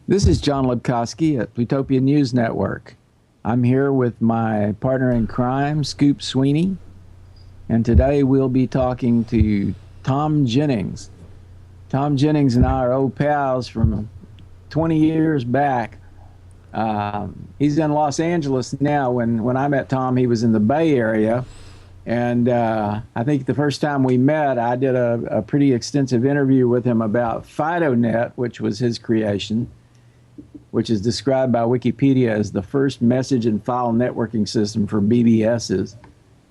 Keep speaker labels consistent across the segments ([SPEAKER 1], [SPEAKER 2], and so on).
[SPEAKER 1] This is John Lebkowski at Plutopia News Network. I'm here with my partner in crime, Scoop Sweeney, and today we'll be talking to Tom Jennings. Tom Jennings and I are old pals from 20 years back. He's in Los Angeles now. When I met Tom, he was in the Bay Area. And I think the first time we met, I did a pretty extensive interview with him about FidoNet, which was his creation, which is described by Wikipedia as the first message and file networking system for BBSs.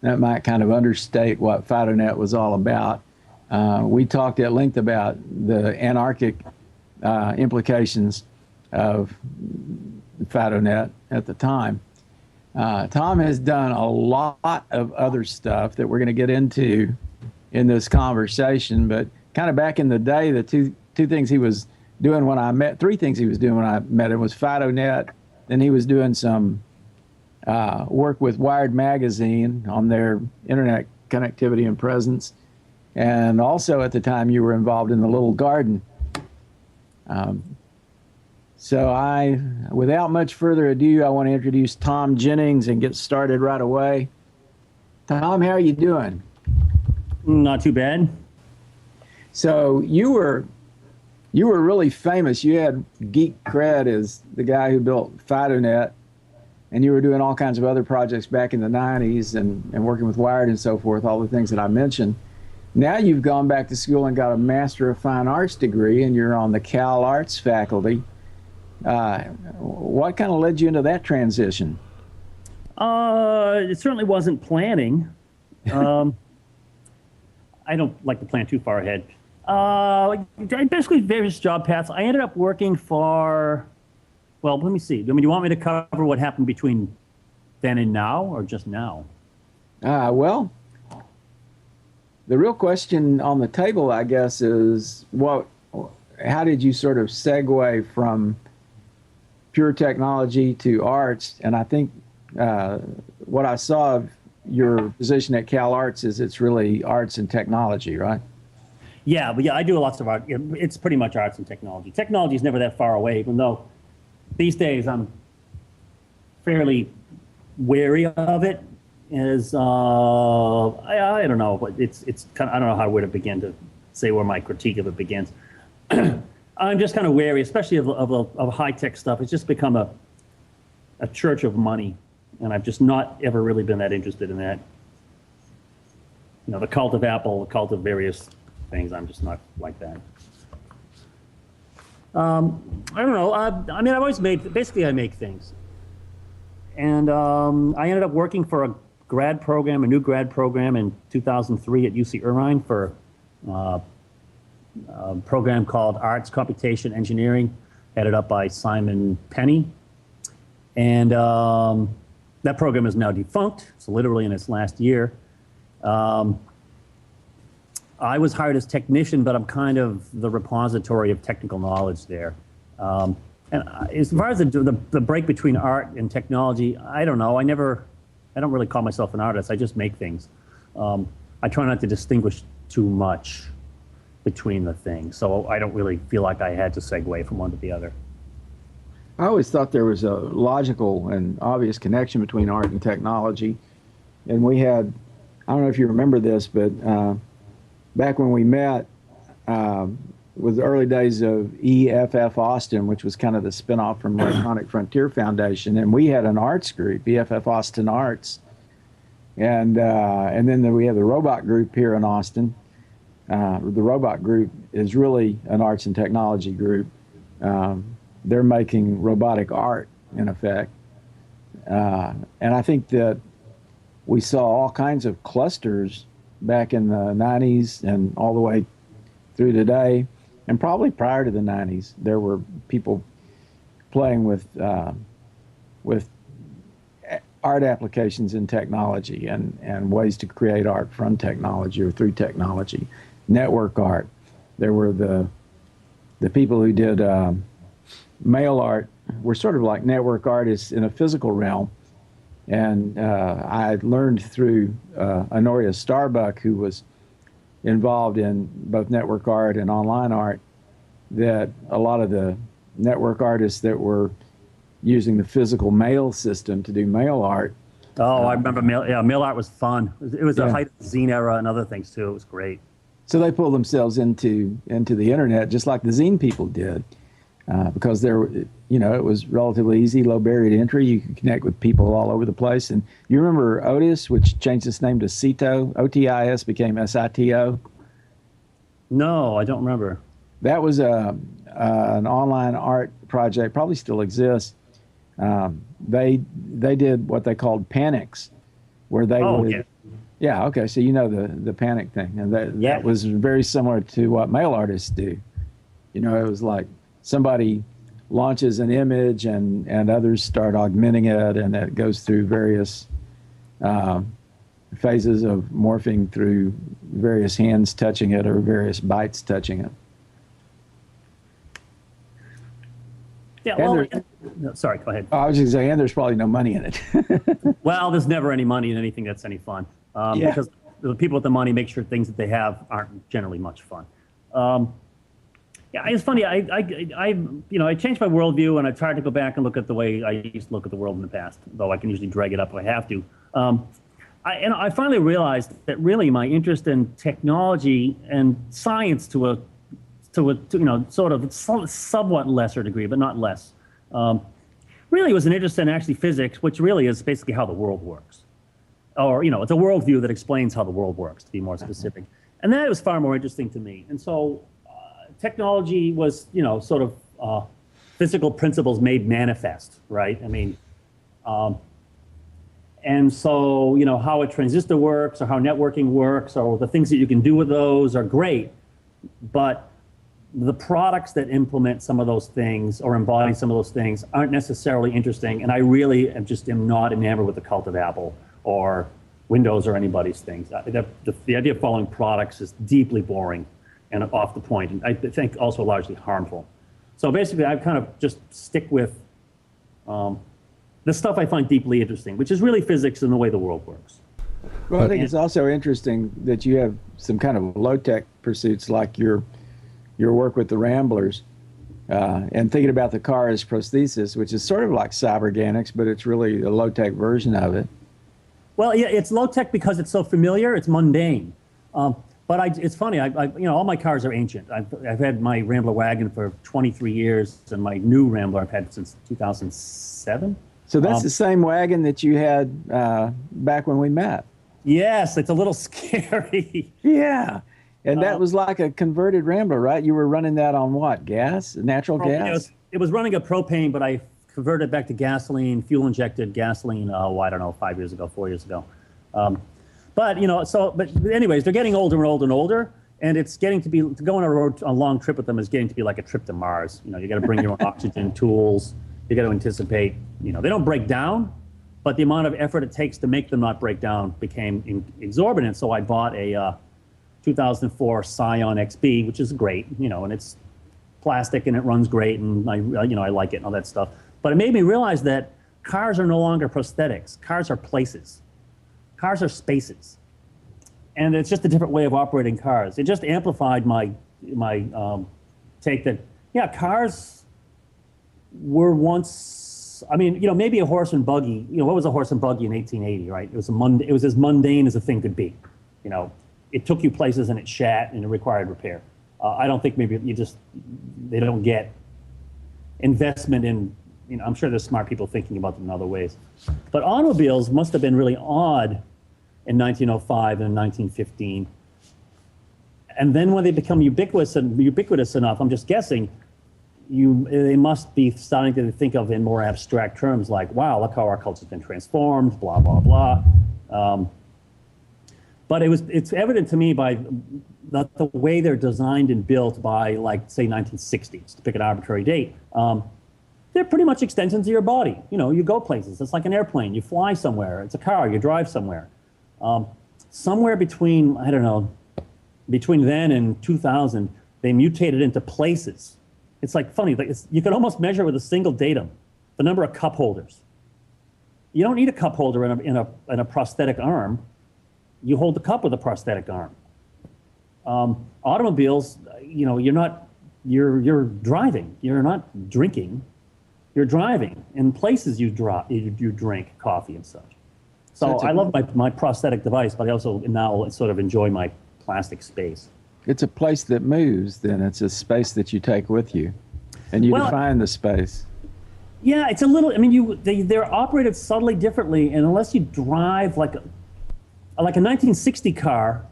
[SPEAKER 1] That might kind of understate what FidoNet was all about. We talked at length about the anarchic implications of FidoNet at the time. Tom has done a lot of other stuff that we're going to get into in this conversation, but kind of back in the day, the two things he was doing when I met, three things he was doing when I met him was FidoNet. Then he was doing some work with Wired Magazine on their internet connectivity and presence. And also at the time you were involved in the Little Garden. So without much further ado, I want to introduce Tom Jennings and get started right away. Tom, how are you doing?
[SPEAKER 2] Not too bad.
[SPEAKER 1] So you were really famous. You had geek cred as the guy who built FidoNet, and you were doing all kinds of other projects back in the 90s and working with Wired and so forth, all the things that I mentioned. Now you've gone back to school and got a Master of Fine Arts degree, and you're on the Cal Arts faculty. What kind of led you into that transition?
[SPEAKER 2] It certainly wasn't planning. I don't like to plan too far ahead. Basically various job paths. I ended up working for, well, let me see. Do you want me to cover what happened between then and now, or just now?
[SPEAKER 1] Well, the real question on the table, I guess, is how did you sort of segue from pure technology to arts? And I think what I saw of your position at Cal Arts is it's really arts and technology, right?
[SPEAKER 2] Yeah, I do lots of art. It's pretty much arts and technology. Technology is never that far away, even though these days I'm fairly wary of it. I don't know, but it's kind of, I don't know where to begin to say where my critique of it begins. I'm just kind of wary, especially of high-tech stuff. It's just become a church of money, and I've just not ever really been that interested in that. You know, the cult of Apple, the cult of various things. I'm just not like that. I don't know. I've always basically I make things. And I ended up working for a new grad program in 2003 at UC Irvine for a program called Arts Computation Engineering, headed up by Simon Penny. And that program is now defunct. It's literally in its last year. I was hired as technician, but I'm kind of the repository of technical knowledge there. And as far as the break between art and technology, I don't know. I don't really call myself an artist. I just make things. I try not to distinguish too much between the things. So I don't really feel like I had to segue from one to the other.
[SPEAKER 1] I always thought there was a logical and obvious connection between art and technology. And we had, I don't know if you remember this, but back when we met, was the early days of EFF Austin, which was kind of the spinoff from Electronic Frontier Foundation, and we had an arts group, EFF Austin Arts, and then we have the Robot Group here in Austin. The Robot Group is really an arts and technology group. They're making robotic art, in effect, and I think that we saw all kinds of clusters back in the 90s and all the way through today. And probably prior to the 90s, there were people playing with art applications in technology and ways to create art from technology or through technology. Network art. There were the people who did mail art were sort of like network artists in a physical realm. And I learned through Honoria Starbuck, who was involved in both network art and online art, that a lot of the network artists that were using the physical mail system to do mail art.
[SPEAKER 2] Oh, I remember mail art was fun. It was the
[SPEAKER 1] Yeah.
[SPEAKER 2] height of the zine era and other things too. It was great.
[SPEAKER 1] So they pulled themselves into the internet just like the zine people did, because it was relatively easy, low barrier to entry. You could connect with people all over the place. And you remember Otis, which changed its name to Cito. OTIS became SITO.
[SPEAKER 2] No, I don't remember.
[SPEAKER 1] That was an online art project, probably still exists. They did what they called panics, where they would.
[SPEAKER 2] Yeah.
[SPEAKER 1] Yeah, okay, so you know the panic thing, and that was very similar to what mail artists do. It was like somebody launches an image and others start augmenting it, and it goes through various phases of morphing through various hands touching it or various bytes touching it.
[SPEAKER 2] Yeah, well, no, sorry, go ahead.
[SPEAKER 1] I was just saying, there's probably no money in it.
[SPEAKER 2] Well, there's never any money in anything that's any fun, because the people with the money make sure things that they have aren't generally much fun. Yeah, it's funny. I changed my worldview, and I tried to go back and look at the way I used to look at the world in the past, though I can usually drag it up if I have to. I finally realized that really my interest in technology and science to a sort of somewhat lesser degree, but not less, really was an interest in actually physics, which really is basically how the world works. Or, it's a worldview that explains how the world works, to be more specific. And that was far more interesting to me. And so technology was, sort of physical principles made manifest, right? I mean, and so, how a transistor works or how networking works or the things that you can do with those are great. But the products that implement some of those things or embody some of those things aren't necessarily interesting. And I really am not enamored with the cult of Apple or Windows or anybody's things. The idea of following products is deeply boring and off the point, and I think also largely harmful. So basically, I kind of just stick with the stuff I find deeply interesting, which is really physics and the way the world works.
[SPEAKER 1] Well, I think it's also interesting that you have some kind of low-tech pursuits like your work with the Ramblers, and thinking about the car as prosthesis, which is sort of like cyberganics, but it's really a low-tech version of it.
[SPEAKER 2] Well, yeah, it's low-tech because it's so familiar, it's mundane. But it's funny, all my cars are ancient. I've had my Rambler wagon for 23 years, and my new Rambler I've had since 2007.
[SPEAKER 1] So that's the same wagon that you had back when we met.
[SPEAKER 2] Yes, it's a little scary.
[SPEAKER 1] Yeah. And that was like a converted Rambler, right? You were running that on what? Gas? Natural gas?
[SPEAKER 2] It was running a propane, but I converted it back to gasoline, fuel-injected gasoline, I don't know, 4 years ago. But anyways, they're getting older and older and older, and it's getting to go on a long trip with them is getting to be like a trip to Mars. You got to bring your own oxygen tools. You got to anticipate, they don't break down, but the amount of effort it takes to make them not break down became exorbitant. So I bought a 2004 Scion XB, which is great, and it's plastic and it runs great, and I like it and all that stuff. But it made me realize that cars are no longer prosthetics. Cars are places. Cars are spaces. And it's just a different way of operating cars. It just amplified my take that, cars were once, maybe a horse and buggy. What was a horse and buggy in 1880, right? It was as mundane as a thing could be. It took you places and it shat and it required repair. I don't think maybe they don't get investment in, I'm sure there's smart people thinking about them in other ways. But automobiles must have been really odd in 1905 and 1915. And then when they become ubiquitous enough, I'm just guessing, they must be starting to think of in more abstract terms like, wow, look how our culture's been transformed, blah, blah, blah. But it's evident to me by the way they're designed and built by, like, say, 1960s, to pick an arbitrary date. They're pretty much extensions of your body. You go places. It's like an airplane. You fly somewhere. It's a car. You drive somewhere. Somewhere between, I don't know, between then and 2000, they mutated into places. It's like funny. You can almost measure with a single datum the number of cup holders. You don't need a cup holder in a prosthetic arm. You hold the cup with a prosthetic arm. Automobiles, you're not you're driving. You're not drinking. You're driving. In places you drink coffee and such. So I love my prosthetic device, but I also now sort of enjoy my plastic space.
[SPEAKER 1] It's a place that moves, then. It's a space that you take with you, and you define the space.
[SPEAKER 2] Yeah, it's a little. I mean, they're operated subtly differently, and unless you drive like a 1960 car,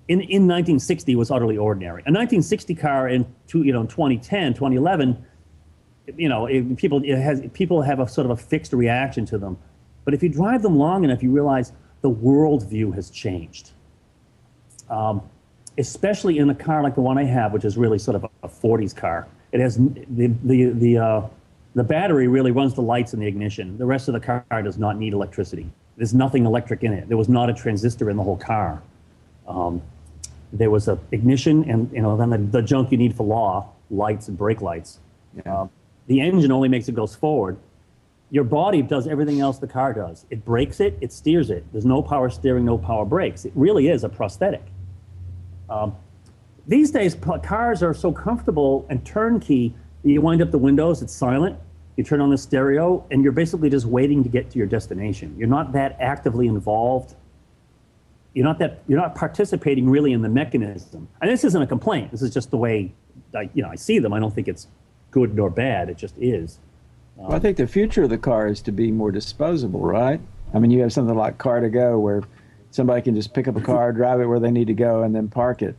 [SPEAKER 2] in 1960 was utterly ordinary. A 1960 car in 2010, 2011, people have a sort of a fixed reaction to them. But if you drive them long enough, you realize the worldview has changed. Especially in a car like the one I have, which is really sort of a 40s car. It has the battery really runs the lights and the ignition. The rest of the car does not need electricity. There's nothing electric in it. There was not a transistor in the whole car. There was a ignition and then the junk you need for law, lights and brake lights.
[SPEAKER 1] Yeah.
[SPEAKER 2] The engine only makes it goes forward. Your body does everything else the car does. It brakes it, it steers it. There's no power steering, no power brakes. It really is a prosthetic. These days, cars are so comfortable and turnkey, you wind up the windows, it's silent, you turn on the stereo, and you're basically just waiting to get to your destination. You're not that actively involved. You're not participating really in the mechanism. And this isn't a complaint. This is just the way I see them. I don't think it's good nor bad. It just is.
[SPEAKER 1] Well, I think the future of the car is to be more disposable, right? I mean, you have something like Car2Go where somebody can just pick up a car, drive it where they need to go, and then park it.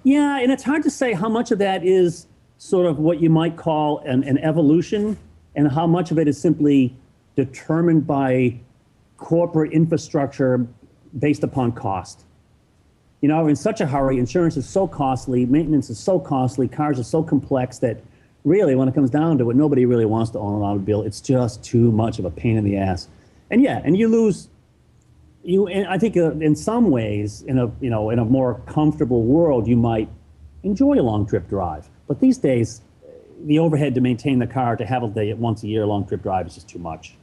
[SPEAKER 2] Yeah, and it's hard to say how much of that is sort of what you might call an evolution and how much of it is simply determined by corporate infrastructure based upon cost. In such a hurry, insurance is so costly, maintenance is so costly, cars are so complex that really, when it comes down to it, nobody really wants to own an automobile. It's just too much of a pain in the ass. And you lose. And I think in some ways, in a more comfortable world, you might enjoy a long trip drive. But these days, the overhead to maintain the car to have once a year long trip drive is just too much.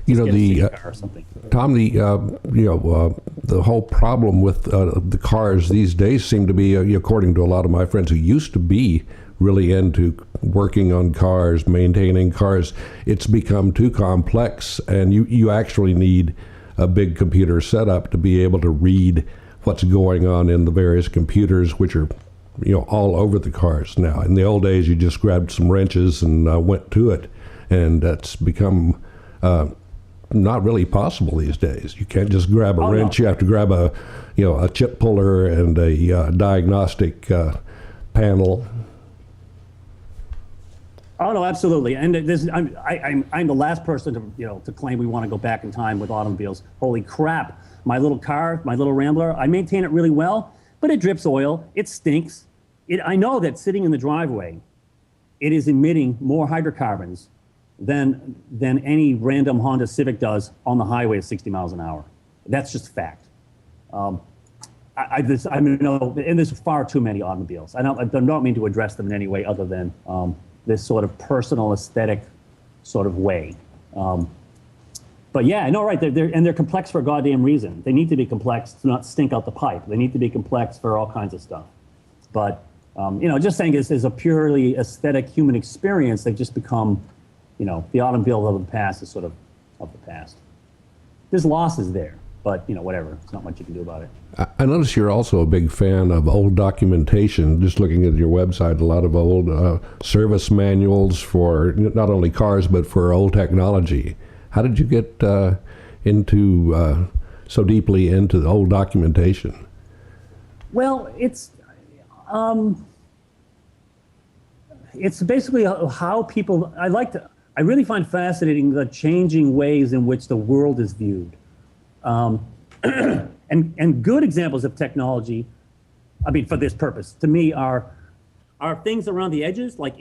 [SPEAKER 3] Tom, the whole problem with the cars these days seem to be, according to a lot of my friends who used to be really into working on cars, maintaining cars, it's become too complex, and you actually need a big computer setup to be able to read what's going on in the various computers, which are all over the cars now. In the old days, you just grabbed some wrenches and went to it, and that's become not really possible these days. You can't just grab a wrench. No. You have to grab a chip puller and a diagnostic panel.
[SPEAKER 2] Oh no, absolutely. And I'm the last person to claim we want to go back in time with automobiles. Holy crap! My little car, my little Rambler, I maintain it really well, but it drips oil. It stinks. I know that sitting in the driveway, it is emitting more hydrocarbons than any random Honda Civic does on the highway at 60 miles an hour. That's just fact. And there's far too many automobiles. I don't mean to address them in any way other than this sort of personal aesthetic sort of way. But yeah, no, right. They're complex for a goddamn reason. They need to be complex to not stink out the pipe. They need to be complex for all kinds of stuff. But just saying this is a purely aesthetic human experience. They've just become, the automobile of the past is sort of the past. There's losses there, but whatever. It's not much you can do about it.
[SPEAKER 3] I notice you're also a big fan of old documentation. Just looking at your website, a lot of old service manuals for not only cars but for old technology. How did you get so deeply into the old documentation?
[SPEAKER 2] Well, it's basically how people. I really find fascinating the changing ways in which the world is viewed. And good examples of technology, for this purpose, to me are things around the edges, like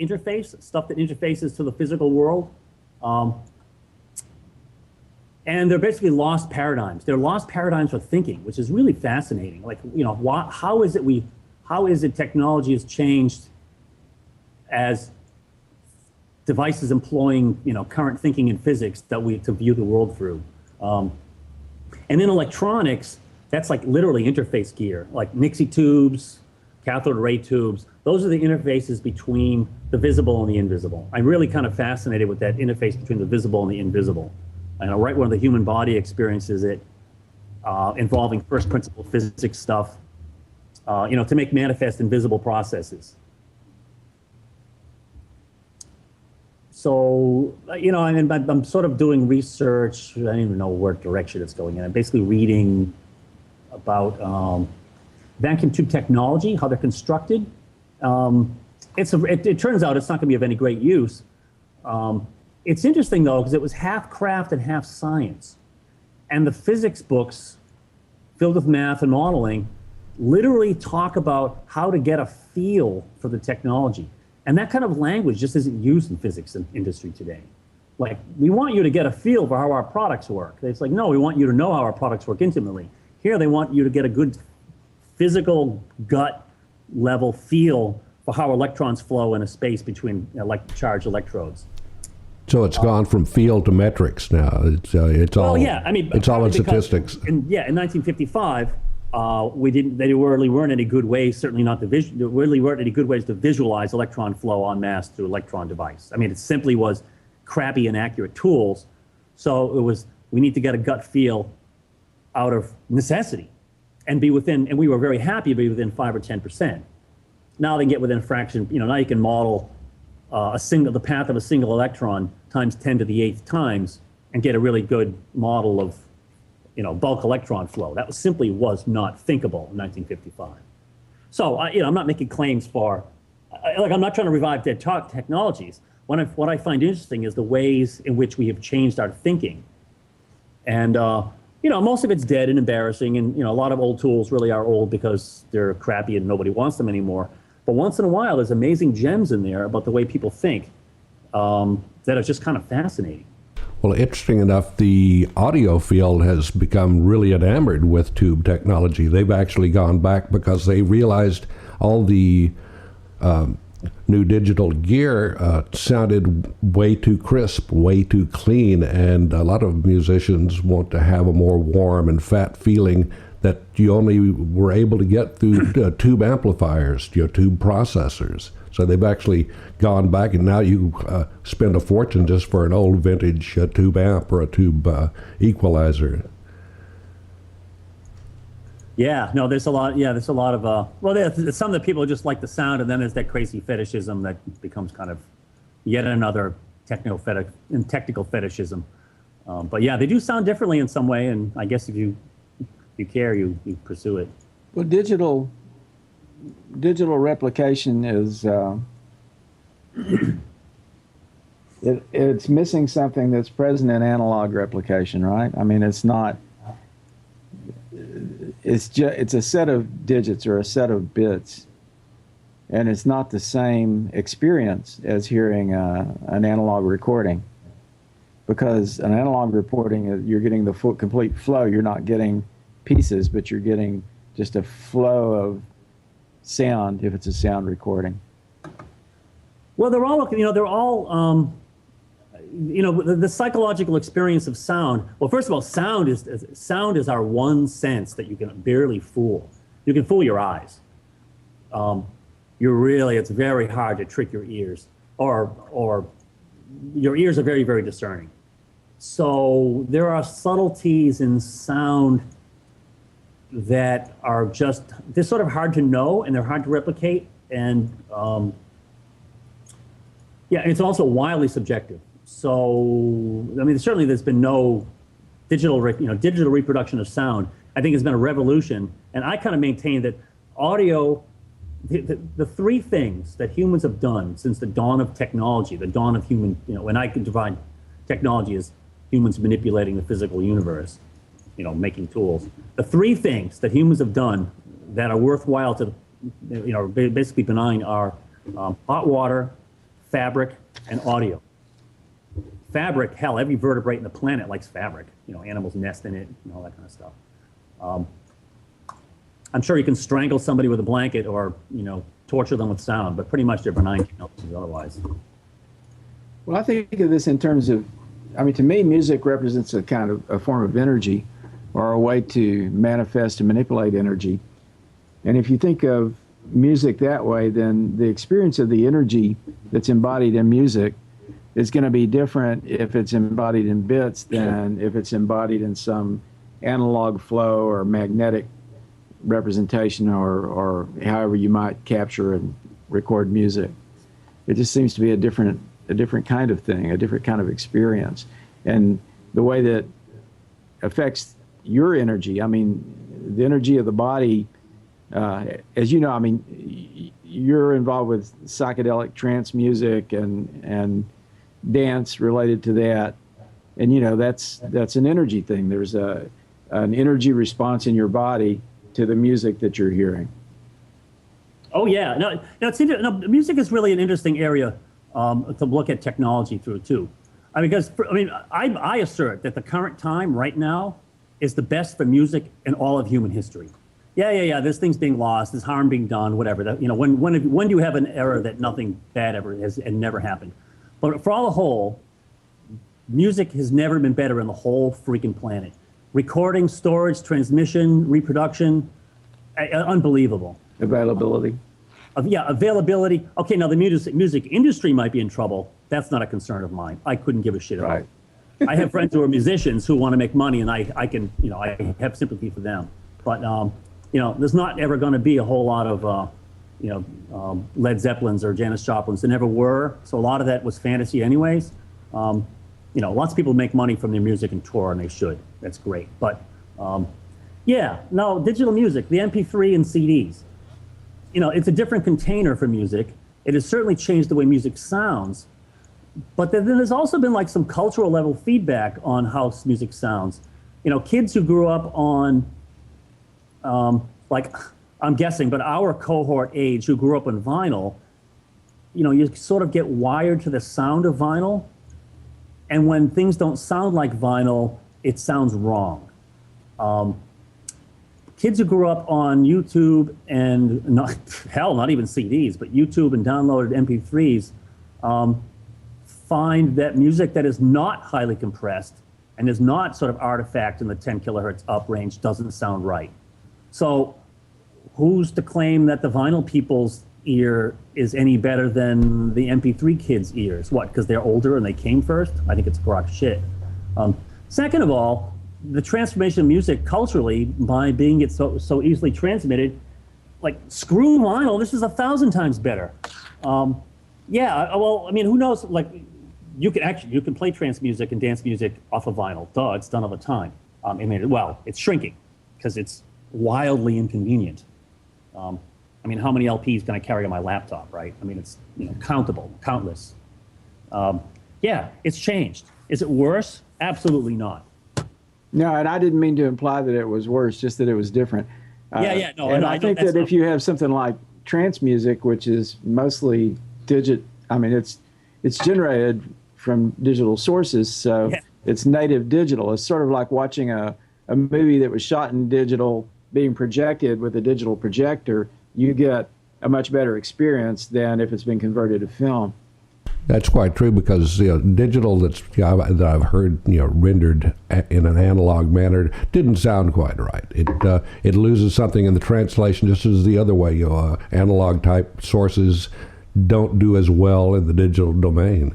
[SPEAKER 2] stuff that interfaces to the physical world. And they're basically lost paradigms. They're lost paradigms for thinking, which is really fascinating. Like, how is it technology has changed as devices employing, current thinking in physics to view the world through. And in electronics, that's like literally interface gear, like Nixie tubes, cathode ray tubes. Those are the interfaces between the visible and the invisible. I'm really kind of fascinated with that interface between the visible and the invisible. And right when the human body experiences it, involving first principle physics stuff, to make manifest invisible processes. So, I'm sort of doing research. I don't even know what direction it's going in. I'm basically reading about vacuum tube technology, how they're constructed. It turns out it's not going to be of any great use. It's interesting, though, because it was half craft and half science. And the physics books, filled with math and modeling, literally talk about how to get a feel for the technology. And that kind of language just isn't used in physics industry today. Like, we want you to get a feel for how our products work. It's like, no, we want you to know how our products work intimately. Here, they want you to get a good physical gut level feel for how electrons flow in a space between charged electrodes.
[SPEAKER 3] So it's gone from field to metrics now. It's all it's all in statistics.
[SPEAKER 2] In 1955, there really weren't any good ways, certainly not there really weren't any good ways to visualize electron flow en masse through electron device. I mean, it simply was crappy, inaccurate tools. So we need to get a gut feel out of necessity and we were very happy to be within 5 or 10%. Now they can get within a fraction, now you can model the path of a single electron times 10 to the 8th times and get a really good model of bulk electron flow. That simply was not thinkable in 1955. So, I'm not making claims I'm not trying to revive dead technologies. What I find interesting is the ways in which we have changed our thinking. And, most of it's dead and embarrassing. And, a lot of old tools really are old because they're crappy and nobody wants them anymore. But once in a while, there's amazing gems in there about the way people think that are just kind of fascinating.
[SPEAKER 3] Well, interesting enough, the audio field has become really enamored with tube technology. They've actually gone back because they realized all the new digital gear sounded way too crisp, way too clean, and a lot of musicians want to have a more warm and fat feeling that you only were able to get through tube amplifiers, tube processors. So they've actually gone back, and now you spend a fortune just for an old vintage tube amp or a tube equalizer.
[SPEAKER 2] Yeah, no, there's a lot of, there's some that people just like the sound, and then there's that crazy fetishism that becomes kind of yet another technical fetishism. But yeah, they do sound differently in some way, and I guess if you care, you pursue it.
[SPEAKER 1] Well, digital replication is it's missing something that's present in analog replication, right? I mean, it's a set of digits or a set of bits, and it's not the same experience as hearing an analog recording, because an analog recording, you're getting the full complete flow. You're not getting pieces, but you're getting just a flow of sound if it's a sound recording.
[SPEAKER 2] Well, the psychological experience of sound. Well, first of all, sound is our one sense that you can barely fool. You can fool your eyes. It's very hard to trick your ears, or your ears are very, very discerning. So there are subtleties in sound that are they're sort of hard to know, and they're hard to replicate, and it's also wildly subjective. So, I mean, certainly there's been no digital reproduction of sound. I think it's been a revolution, and I kind of maintain that audio, the three things that humans have done since the dawn of technology, the dawn of human, and I can divide technology as humans manipulating the physical universe, making tools. The three things that humans have done that are worthwhile to, basically benign are hot water, fabric, and audio. Fabric, hell, every vertebrate in the planet likes fabric. Animals nest in it and all that kind of stuff. I'm sure you can strangle somebody with a blanket or, torture them with sound, but pretty much they're benign technologies otherwise.
[SPEAKER 1] Well, I think of this in terms of, to me, music represents a kind of a form of energy, or a way to manifest and manipulate energy. And if you think of music that way, then the experience of the energy that's embodied in music is going to be different if it's embodied in bits than if it's embodied in some analog flow or magnetic representation or however you might capture and record music. It just seems to be a different kind of thing, a different kind of experience. And the way that affects your energy, I mean, the energy of the body, as you know, I mean, you're involved with psychedelic trance music and dance related to that. And, you know, that's an energy thing. There's an energy response in your body to the music that you're hearing.
[SPEAKER 2] Oh yeah, music is really an interesting area to look at technology through too. I assert that the current time right now is the best for music in all of human history. Yeah. There's things being lost, there's harm being done, whatever. When do you have an era that nothing bad ever has and never happened? But for all the whole, music has never been better in the whole freaking planet. Recording, storage, transmission, reproduction, unbelievable.
[SPEAKER 1] Availability.
[SPEAKER 2] Availability. Okay, now the music industry might be in trouble. That's not a concern of mine. I couldn't give a shit about it. I have friends who are musicians who want to make money, and I can, I have sympathy for them. But, there's not ever going to be a whole lot of, Led Zeppelins or Janis Joplins. There never were. So a lot of that was fantasy anyways. Lots of people make money from their music and tour, and they should. That's great. But, digital music, the MP3 and CDs. It's a different container for music. It has certainly changed the way music sounds. But then there's also been like some cultural level feedback on how music sounds. Kids who grew up on, I'm guessing, but our cohort age who grew up on vinyl, you sort of get wired to the sound of vinyl. And when things don't sound like vinyl, it sounds wrong. Kids who grew up on YouTube and not even CDs, but YouTube and downloaded MP3s, find that music that is not highly compressed and is not sort of artifact in the 10 kilohertz up range doesn't sound right. So who's to claim that the vinyl people's ear is any better than the MP3 kids' ears? What, because they're older and they came first? I think it's a crock of shit. Second of all, the transformation of music culturally by being it so easily transmitted, like screw vinyl, this is 1,000 times better. Who knows? Like you can play trance music and dance music off of vinyl. Duh, it's done all the time. It's shrinking because it's wildly inconvenient. How many LPs can I carry on my laptop, right? It's countless. It's changed. Is it worse? Absolutely not.
[SPEAKER 1] No, and I didn't mean to imply that it was worse, just that it was different. I think that if you have something like trance music, which is mostly it's generated from digital sources, so it's native digital. It's sort of like watching a movie that was shot in digital being projected with a digital projector. You get a much better experience than if it's been converted to film.
[SPEAKER 3] That's quite true because digital that I've heard rendered in an analog manner didn't sound quite right. It loses something in the translation, just as the other way. Analog type sources don't do as well in the digital domain,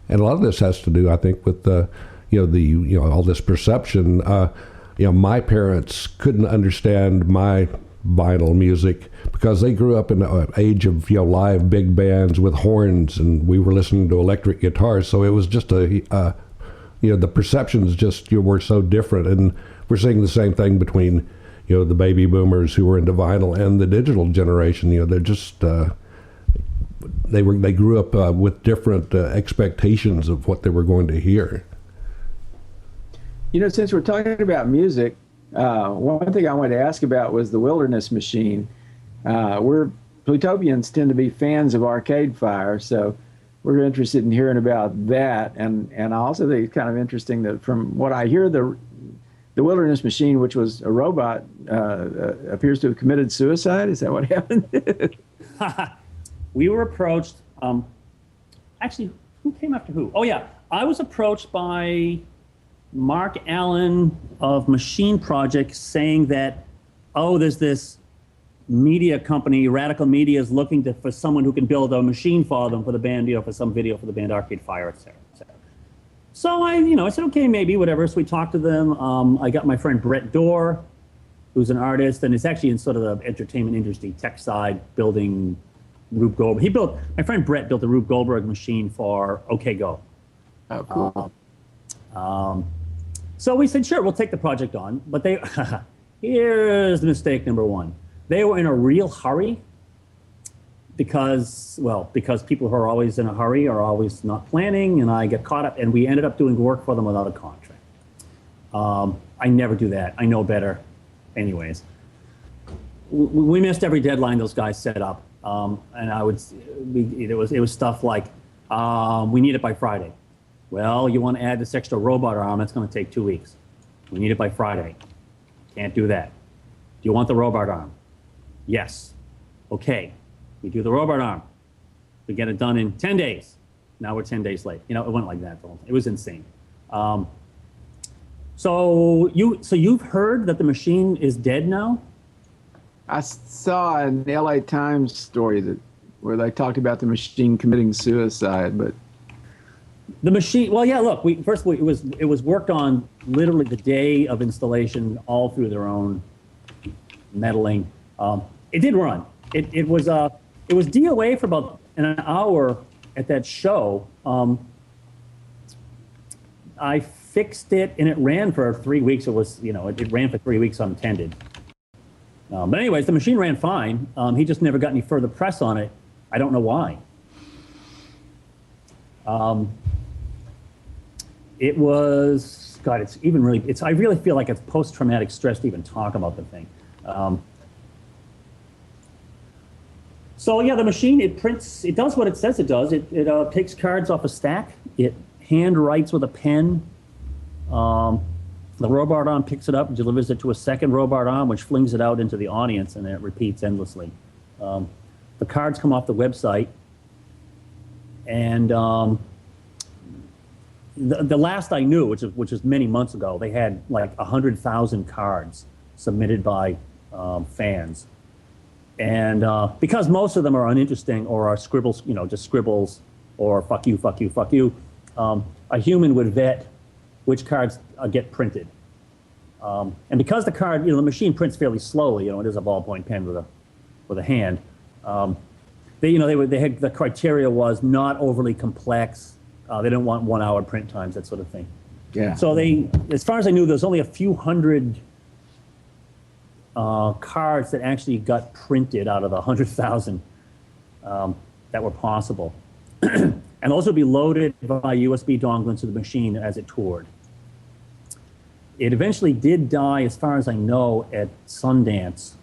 [SPEAKER 3] and a lot of this has to do, I think, with all this perception. My parents couldn't understand my vinyl music because they grew up in the age of live big bands with horns, and we were listening to electric guitars. So it was just the perceptions just were so different, and we're seeing the same thing between the baby boomers who were into vinyl and the digital generation. They're just they grew up with different expectations of what they were going to hear.
[SPEAKER 1] Since we're talking about music, one thing I wanted to ask about was the Wilderness Machine. Plutopians tend to be fans of Arcade Fire, so we're interested in hearing about that. And I also think it's kind of interesting that from what I hear, the Wilderness Machine, which was a robot, appears to have committed suicide. Is that what happened?
[SPEAKER 2] We were approached. Actually, who came after who? Oh, yeah. I was approached by Mark Allen of Machine Project saying that, there's this media company, Radical Media, is looking for someone who can build a machine for them for the band, for some video for the band Arcade Fire, et cetera, et cetera. So I said, okay, maybe, whatever. So we talked to them. I got my friend Brett Dorr, who's an artist and is actually in sort of the entertainment industry, tech side, building Rube Goldberg. My friend Brett built a Rube Goldberg machine for OK Go.
[SPEAKER 1] Oh, cool.
[SPEAKER 2] So we said, sure, we'll take the project on. But here's the mistake number one. They were in a real hurry because people who are always in a hurry are always not planning, and I get caught up, and we ended up doing work for them without a contract. I never do that. I know better. Anyways, we missed every deadline those guys set up, and it was stuff like, we need it by Friday. Well, you want to add this extra robot arm, that's going to take 2 weeks. We need it by Friday. Can't do that. Do you want the robot arm? Yes. Okay. We do the robot arm. We get it done in 10 days. Now we're 10 days late. It went like that. It was insane. So you've heard that the machine is dead now?
[SPEAKER 1] I saw an LA Times story where they talked about the machine committing suicide, but
[SPEAKER 2] the machine, well, yeah, look, it was worked on literally the day of installation, all through their own meddling. It did run. It was DOA for about an hour at that show. I fixed it and it ran for 3 weeks. It ran for 3 weeks untended. But anyways, the machine ran fine. He just never got any further press on it. I don't know why. It was, God, I really feel like it's post-traumatic stress to even talk about the thing. So yeah, the machine, it does what it says it does. It takes cards off a stack. It hand writes with a pen. The robot arm picks it up and delivers it to a second robot arm, which flings it out into the audience, and then it repeats endlessly. The cards come off the website, and the last I knew, which was many months ago, they had like 100,000 cards submitted by fans. And because most of them are uninteresting or are scribbles, just scribbles or fuck you, fuck you, fuck you, a human would vet which cards get printed. And because the card, the machine prints fairly slowly, it is a ballpoint pen with a hand. They had, the criteria was not overly complex. They didn't want 1 hour print times, that sort of thing.
[SPEAKER 1] Yeah.
[SPEAKER 2] So as far as I knew, there's only a few hundred cards that actually got printed out of the 100,000 that were possible. And those would be loaded by USB dongle into the machine as it toured. It eventually did die, as far as I know, at Sundance,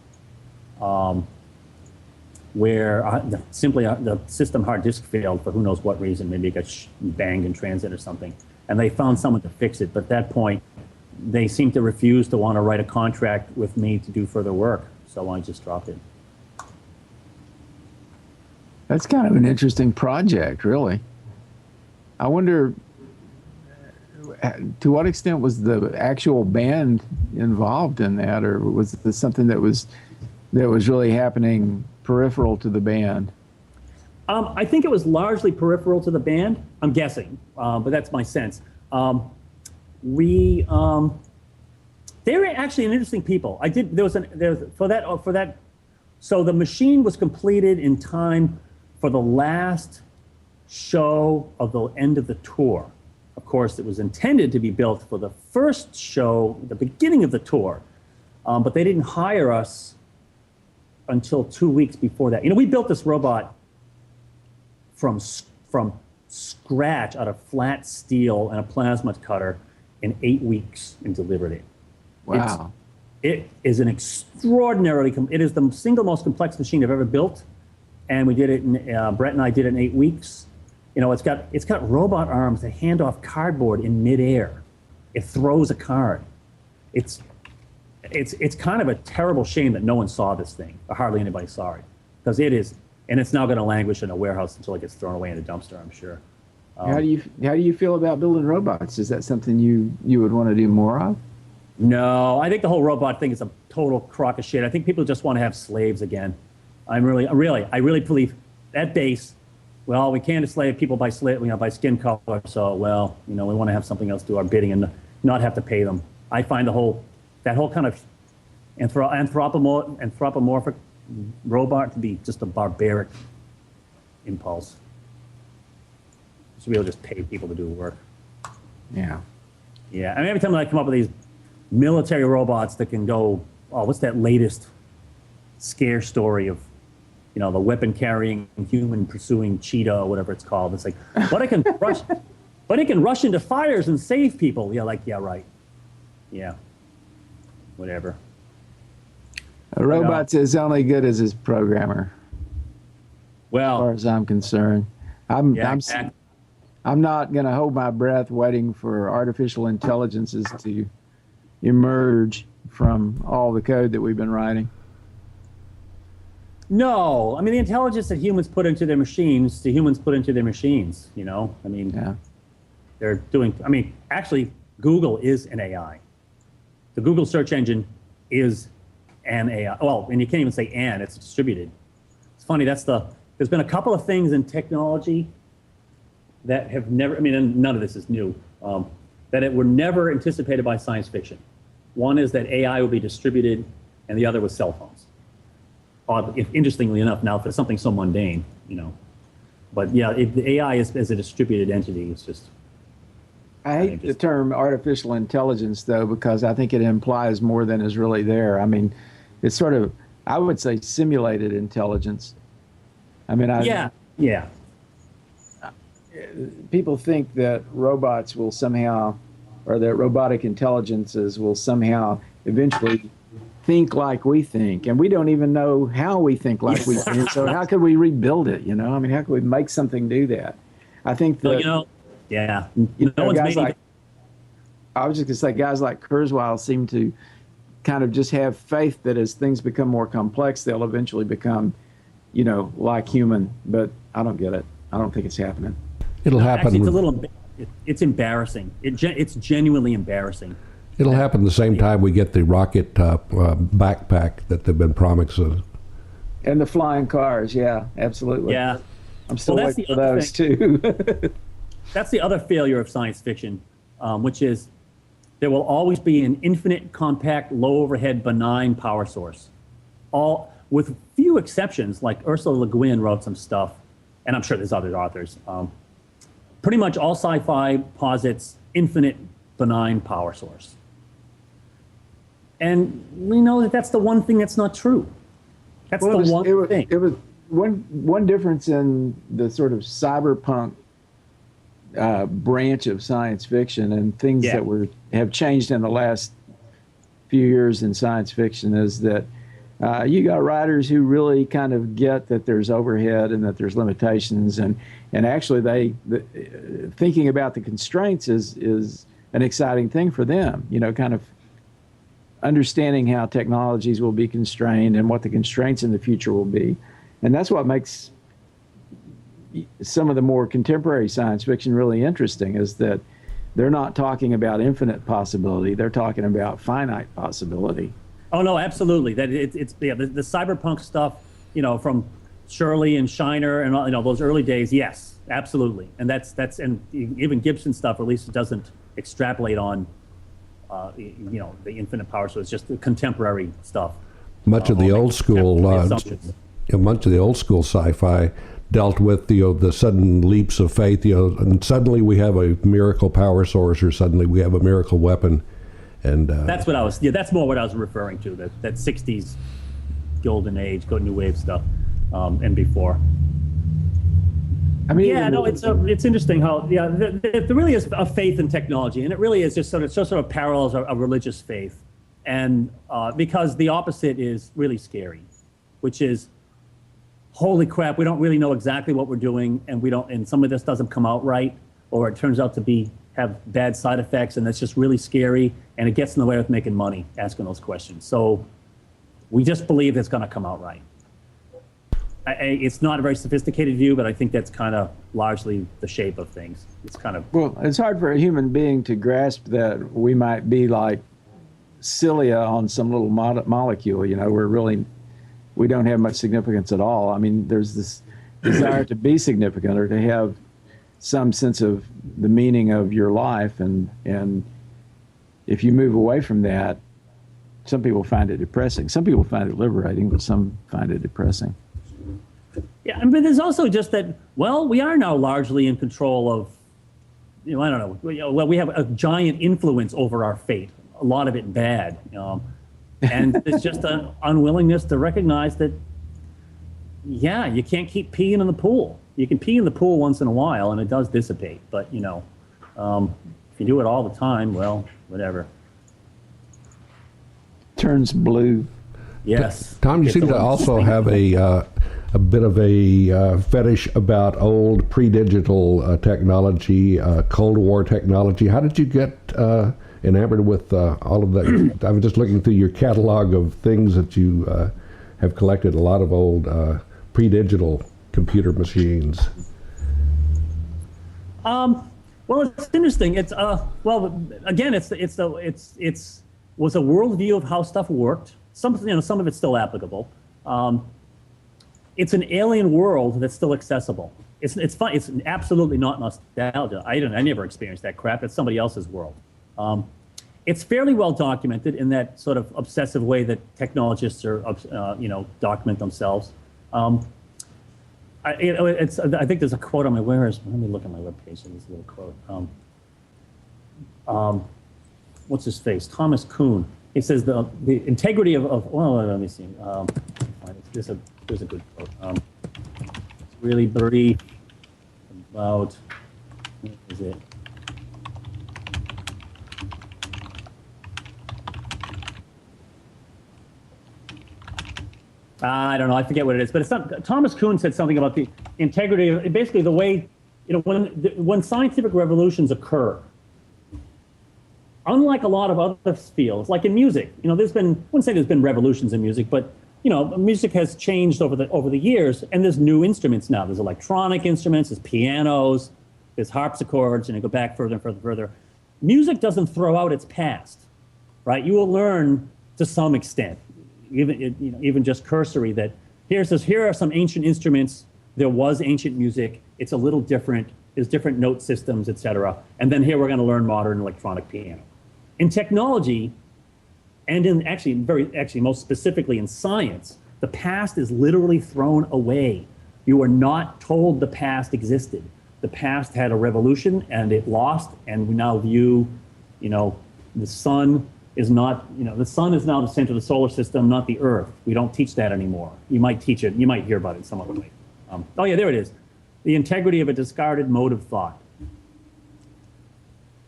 [SPEAKER 2] where simply the system hard disk failed for who knows what reason. Maybe it got banged in transit or something. And they found someone to fix it. But at that point, they seemed to refuse to want to write a contract with me to do further work. So I just dropped it.
[SPEAKER 1] That's kind of an interesting project, really. I wonder, to what extent was the actual band involved in that, or was this something that was really happening peripheral to the band?
[SPEAKER 2] I think it was largely peripheral to the band. I'm guessing, but that's my sense. They were actually an interesting people. So the machine was completed in time for the last show of the end of the tour. Of course, it was intended to be built for the first show, the beginning of the tour, but they didn't hire us until 2 weeks before that. We built this robot from scratch out of flat steel and a plasma cutter in 8 weeks and delivered it.
[SPEAKER 1] Wow.
[SPEAKER 2] It is an extraordinarily, it is the single most complex machine I've ever built. And we did it, Brett and I did it in 8 weeks. It's got robot arms that hand off cardboard in midair. It throws a card. It's kind of a terrible shame that no one saw this thing, or hardly anybody saw it, because it is, and it's now going to languish in a warehouse until it gets thrown away in a dumpster, I'm sure.
[SPEAKER 1] How do you feel about building robots? Is that something you would want to do more of?
[SPEAKER 2] No, I think the whole robot thing is a total crock of shit. I think people just want to have slaves again. I really believe at base, well, we can't enslave people by by skin color. So, well, we want to have something else do our bidding and not have to pay them. I find that whole kind of anthropomorphic robot to be just a barbaric impulse. So we'll just pay people to do work.
[SPEAKER 1] Yeah.
[SPEAKER 2] Yeah. I mean, every time I come up with these military robots that can go, oh, what's that latest scare story of, the weapon carrying human pursuing cheetah or whatever it's called. It's like, but it can rush into fires and save people. Yeah, yeah, right. Yeah. Whatever.
[SPEAKER 1] A robot's as only good as his programmer.
[SPEAKER 2] Well,
[SPEAKER 1] as far as I'm concerned, I'm not going to hold my breath waiting for artificial intelligences to emerge from all the code that we've been writing.
[SPEAKER 2] No, I mean the intelligence that humans put into their machines, the humans put into their machines. I mean,
[SPEAKER 1] yeah.
[SPEAKER 2] They're doing. I mean, actually, Google is an AI. The Google search engine is an AI. Well, and you can't even say "and"; it's distributed. It's funny. There's been a couple of things in technology that have never. I mean, and none of this is new. That were never anticipated by science fiction. One is that AI will be distributed, and the other was cell phones. Interestingly enough, now for something so mundane, but yeah, the AI is as a distributed entity. It's just.
[SPEAKER 1] I hate the term artificial intelligence, though, because I think it implies more than is really there. I mean, it's sort of, I would say, simulated intelligence. I mean,
[SPEAKER 2] yeah.
[SPEAKER 1] People think that robots will somehow, or that robotic intelligences will somehow eventually think like we think, and we don't even know how we think like we think. So how could we rebuild it? I mean, how could we make something do that? I think that
[SPEAKER 2] yeah.
[SPEAKER 1] Guys like, I was just gonna say, guys like Kurzweil seem to kind of just have faith that as things become more complex, they'll eventually become, like human. But I don't get it. I don't think it's happening.
[SPEAKER 3] It'll happen.
[SPEAKER 2] Actually, it's embarrassing. It's genuinely embarrassing.
[SPEAKER 3] It'll happen the same time we get the rocket backpack that they've been promising.
[SPEAKER 1] And the flying cars, yeah, absolutely.
[SPEAKER 2] Yeah.
[SPEAKER 1] I'm still waiting for those too.
[SPEAKER 2] That's the other failure of science fiction, which is there will always be an infinite, compact, low overhead, benign power source. All with few exceptions, like Ursula Le Guin wrote some stuff, and I'm sure there's other authors. Pretty much all sci-fi posits infinite, benign power source. And we know that that's the one thing that's not true. That's the one thing.
[SPEAKER 1] It was one difference in the sort of cyberpunk branch of science fiction and things that have changed in the last few years in science fiction is that you got writers who really kind of get that there's overhead and that there's limitations, and actually thinking about the constraints is an exciting thing for them. Kind of understanding how technologies will be constrained and what the constraints in the future will be. And that's what makes some of the more contemporary science fiction really interesting, is that they're not talking about infinite possibility. They're talking about finite possibility.
[SPEAKER 2] Oh, no, absolutely. That the cyberpunk stuff, from Shirley and Shiner and those early days. Yes, absolutely. And that's and even Gibson stuff, at least it doesn't extrapolate on the infinite power. So it's just the contemporary stuff.
[SPEAKER 3] Much of the old school, much of the old school sci-fi dealt with the sudden leaps of faith. And suddenly we have a miracle power source, or suddenly we have a miracle weapon. And
[SPEAKER 2] that's what I was. Yeah, that's more what I was referring to. That '60s golden age, new wave stuff, and before.
[SPEAKER 1] I mean,
[SPEAKER 2] it's interesting how there really is a faith in technology, and it really is just sort of parallels a religious faith, and because the opposite is really scary, which is, holy crap, we don't really know exactly what we're doing, and some of this doesn't come out right, or it turns out to have bad side effects, and that's just really scary, and it gets in the way of making money asking those questions. So we just believe it's going to come out right. It's not a very sophisticated view, but I think that's kind of largely the shape of things. It's kind of...
[SPEAKER 1] Well, it's hard for a human being to grasp that we might be like cilia on some little molecule. You know, we don't have much significance at all. I mean, there's this desire to be significant or to have some sense of the meaning of your life, and if you move away from that, some people find it depressing. Some people find it liberating, but some find it depressing.
[SPEAKER 2] Yeah, but there's also just that, well, we are now largely in control of, you know, I don't know, well, we have a giant influence over our fate, a lot of it bad, you know, and it's just an unwillingness to recognize that, yeah, you can't keep peeing in the pool. You can pee in the pool once in a while and it does dissipate, but, you know, if you do it all the time, well, whatever.
[SPEAKER 1] Turns blue.
[SPEAKER 2] Yes.
[SPEAKER 3] Tom, you seem to also have a bit of a fetish about old pre-digital technology, Cold War technology. How did you get enamored with all of that? I was just looking through your catalog of things that you have collected, a lot of old pre-digital computer machines.
[SPEAKER 2] Well, it's interesting. It's well, again, it's was a worldview of how stuff worked. Some of it's still applicable. It's an alien world that's still accessible. It's fun. It's absolutely not nostalgia. I never experienced that crap. It's somebody else's world. It's fairly well documented in that sort of obsessive way that technologists are, document themselves. I think there's a quote on my let me look at my webpage. There's a little quote. What's his face? Thomas Kuhn. He says the integrity of well, let me see. There's a good quote. It's really brief about, what is it? I don't know. I forget what it is, but it's not. Thomas Kuhn said something about the integrity of basically the way, you know, when scientific revolutions occur. Unlike a lot of other fields, like in music, you know, I wouldn't say there's been revolutions in music, but you know, music has changed over the years, and there's new instruments now. There's electronic instruments, there's pianos, there's harpsichords, and you go back further and further. Music doesn't throw out its past, right? You will learn to some extent, even just cursory, that here are some ancient instruments. There was ancient music. It's a little different. There's different note systems, etc. And then here we're going to learn modern electronic piano. In technology, and in actually most specifically in science, the past is literally thrown away. You are not told the past existed. The past had a revolution and it lost, and we now view, you know, the sun is not, you know, the sun is now the center of the solar system, not the Earth. We don't teach that anymore. You might teach it, you might hear about it in some other way. Oh yeah, there it is. The integrity of a discarded mode of thought.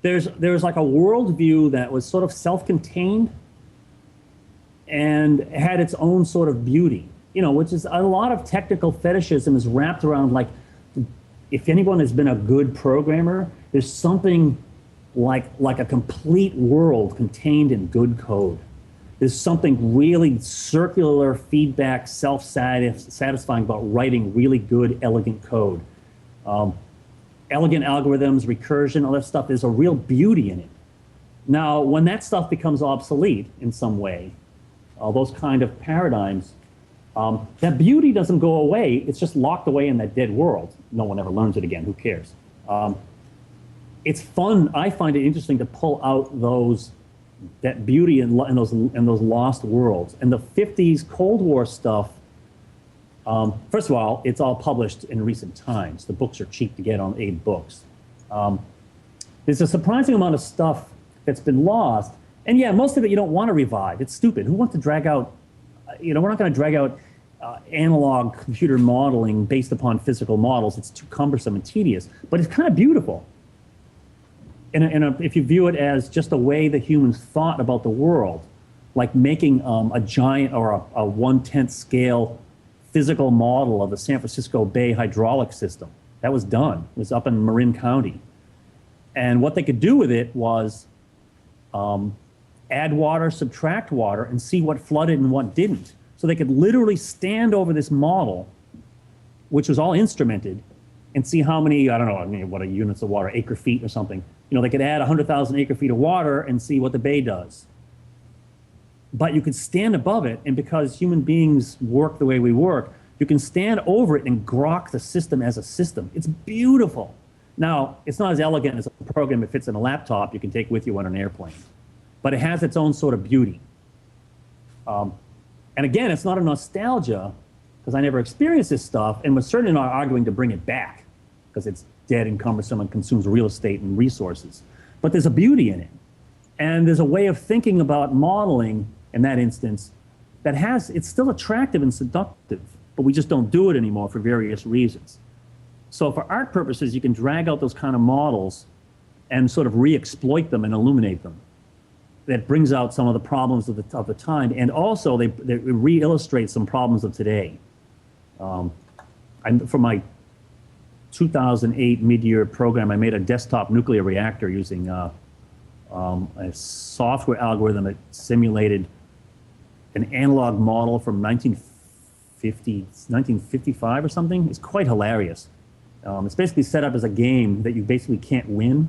[SPEAKER 2] There's like a worldview that was sort of self-contained and had its own sort of beauty, you know, which is a lot of technical fetishism is wrapped around, like, if anyone has been a good programmer, there's something like a complete world contained in good code. There's something really circular feedback, self-satisfying about writing really good, elegant code. Elegant algorithms, recursion, all that stuff, there's a real beauty in it. Now, when that stuff becomes obsolete in some way, those kind of paradigms, that beauty doesn't go away. It's just locked away in that dead world. No one ever learns it again. Who cares? It's fun. I find it interesting to pull out that beauty in those lost worlds. And the 50s Cold War stuff, first of all, it's all published in recent times. The books are cheap to get on Aid Books. There's a surprising amount of stuff that's been lost. And yeah, most of it you don't want to revive. It's stupid. Who wants to drag out, we're not going to drag out analog computer modeling based upon physical models. It's too cumbersome and tedious, but it's kind of beautiful. And if you view it as just a way that humans thought about the world, like making a giant or a 1/10 scale physical model of the San Francisco Bay hydraulic system. That was done. It was up in Marin County. And what they could do with it was add water, subtract water, and see what flooded and what didn't. So they could literally stand over this model, which was all instrumented, and see how many, what are units of water, acre feet or something. They could add 100,000 acre feet of water and see what the bay does. but you can stand above it, and because human beings work the way we work, you can stand over it and grok the system as a system. It's beautiful. Now, it's not as elegant as a program that fits in a laptop you can take with you on an airplane, but it has its own sort of beauty. And again, it's not a nostalgia, because I never experienced this stuff, and we're certainly not arguing to bring it back, because it's dead and cumbersome and consumes real estate and resources. But there's a beauty in it. And there's a way of thinking about modeling in that instance that it's still attractive and seductive, but we just don't do it anymore for various reasons. So for art purposes, you can drag out those kind of models and sort of re-exploit them and illuminate them. That brings out some of the problems of the time, and also they re-illustrate some problems of today. For my 2008 mid-year program, I made a desktop nuclear reactor using a software algorithm that simulated an analog model from 1955 or something. It's quite hilarious. It's basically set up as a game that you basically can't win,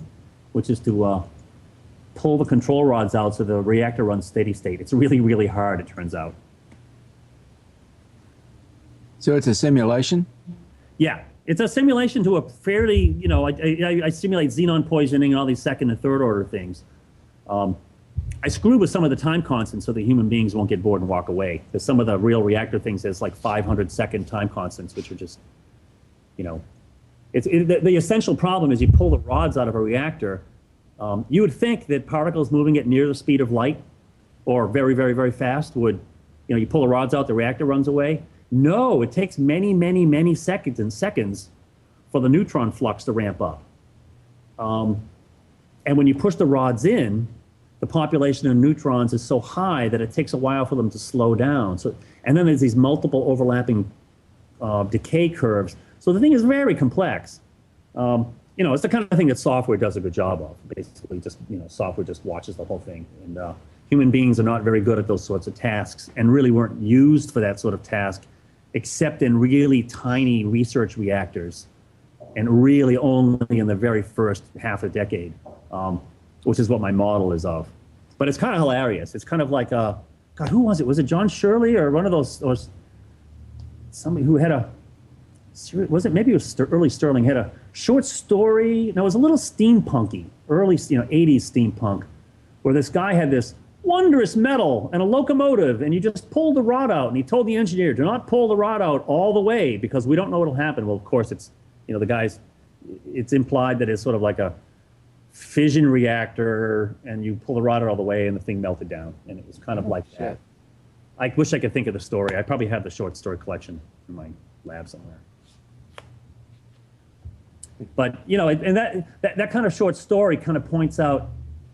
[SPEAKER 2] which is to pull the control rods out so the reactor runs steady state. It's really, really hard, it turns out.
[SPEAKER 1] So it's a simulation?
[SPEAKER 2] Yeah, it's a simulation to a fairly, I simulate xenon poisoning and all these second and third order things. I screwed with some of the time constants so that human beings won't get bored and walk away. Because some of the real reactor things has like 500-second time constants, which are just, the essential problem is you pull the rods out of a reactor. You would think that particles moving at near the speed of light or very, very, very fast would, you pull the rods out, the reactor runs away. No, it takes many, many, many seconds for the neutron flux to ramp up. And when you push the rods in, the population of neutrons is so high that it takes a while for them to slow down. And then there's these multiple overlapping decay curves. So the thing is very complex. It's the kind of thing that software does a good job of. Basically, software just watches the whole thing. And human beings are not very good at those sorts of tasks, and really weren't used for that sort of task, except in really tiny research reactors, and really only in the very first half a decade, which is what my model is of. But it's kind of hilarious. It's kind of like, God, who was it? Was it John Shirley or one of those, or somebody who had maybe it was early Sterling, had a short story. No, it was a little steampunky, early 80s steampunk, where this guy had this wondrous metal and a locomotive, and you just pulled the rod out, and he told the engineer, do not pull the rod out all the way because we don't know what'll happen. Well, of course, it's implied that it's sort of like a fission reactor, and you pull the rod out all the way and the thing melted down, and it was kind of like that. I wish I could think of the story. I probably have the short story collection in my lab somewhere. But, and that kind of short story kind of points out,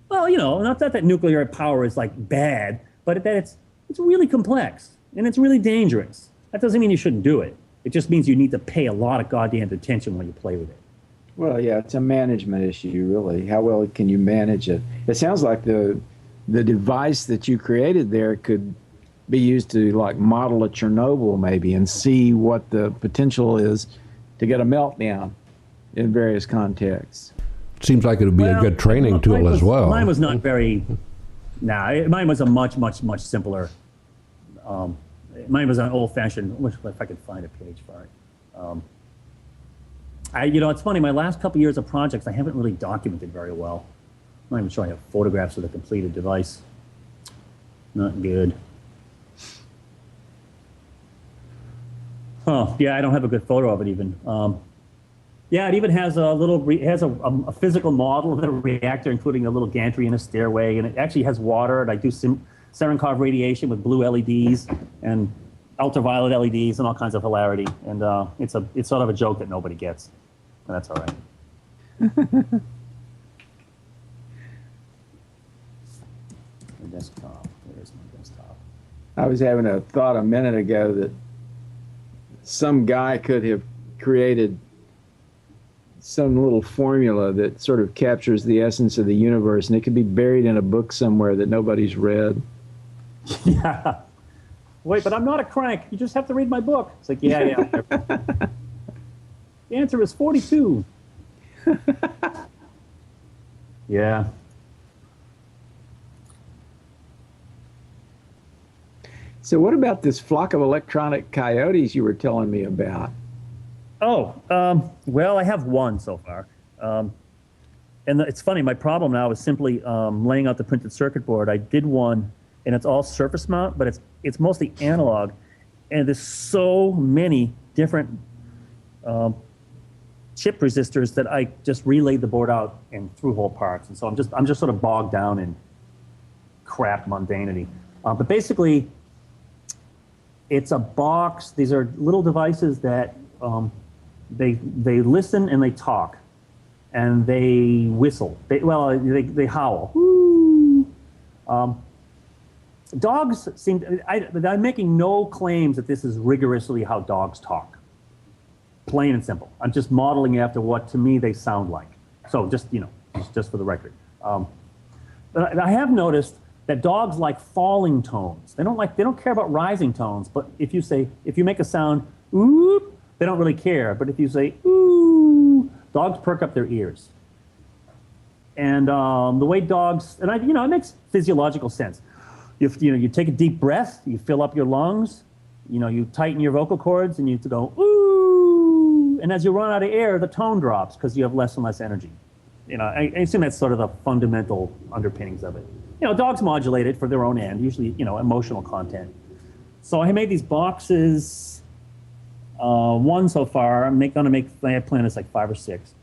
[SPEAKER 2] well, not that nuclear power is like bad, but that it's really complex and it's really dangerous. That doesn't mean you shouldn't do it. It just means you need to pay a lot of goddamn attention when you play with it.
[SPEAKER 1] Well, yeah, it's a management issue, really. How well can you manage it? It sounds like the device that you created there could be used to like model a Chernobyl maybe and see what the potential is to get a meltdown in various contexts.
[SPEAKER 3] Seems like it would be a good training tool as well.
[SPEAKER 2] Mine was not very. Mine was a much, much, much simpler. Mine was an old-fashioned. If I could find a page for it. It's funny. My last couple years of projects, I haven't really documented very well. I'm not even sure I have photographs of the completed device. Not good. Oh, yeah, I don't have a good photo of it even. Yeah, it even has a physical model of the reactor, including a little gantry and a stairway, and it actually has water. And I do Cherenkov radiation with blue LEDs and ultraviolet LEDs and all kinds of hilarity. And it's sort of a joke that nobody gets, and that's all right. My desktop. Where's my desktop?
[SPEAKER 1] I was having a thought a minute ago that some guy could have created some little formula that sort of captures the essence of the universe, and it could be buried in a book somewhere that nobody's read.
[SPEAKER 2] Yeah. Wait, but I'm not a crank. You just have to read my book. It's like, yeah. The answer is 42. Yeah.
[SPEAKER 1] So what about this flock of electronic coyotes you were telling me about?
[SPEAKER 2] Oh, well, I have one so far. And it's funny, my problem now is simply laying out the printed circuit board. I did one, and it's all surface mount, but it's mostly analog. And there's so many different chip resistors that I just relayed the board out and threw whole parts. And so I'm just sort of bogged down in crap mundanity. But basically, it's a box. These are little devices that they listen and they talk, and they whistle. They howl. Woo! Dogs seem. I'm making no claims that this is rigorously how dogs talk. Plain and simple. I'm just modeling after what to me they sound like. So just for the record. But I have noticed that dogs like falling tones. They don't care about rising tones. But if you make a sound, ooh, they don't really care. But if you say ooh, dogs perk up their ears. And the way dogs, and it makes physiological sense. You take a deep breath, you fill up your lungs, you tighten your vocal cords, and you go ooh. And as you run out of air, the tone drops because you have less and less energy. I assume that's sort of the fundamental underpinnings of it. Dogs modulate it for their own end, usually, emotional content. So I made these boxes, one so far. I plan this like 5 or 6.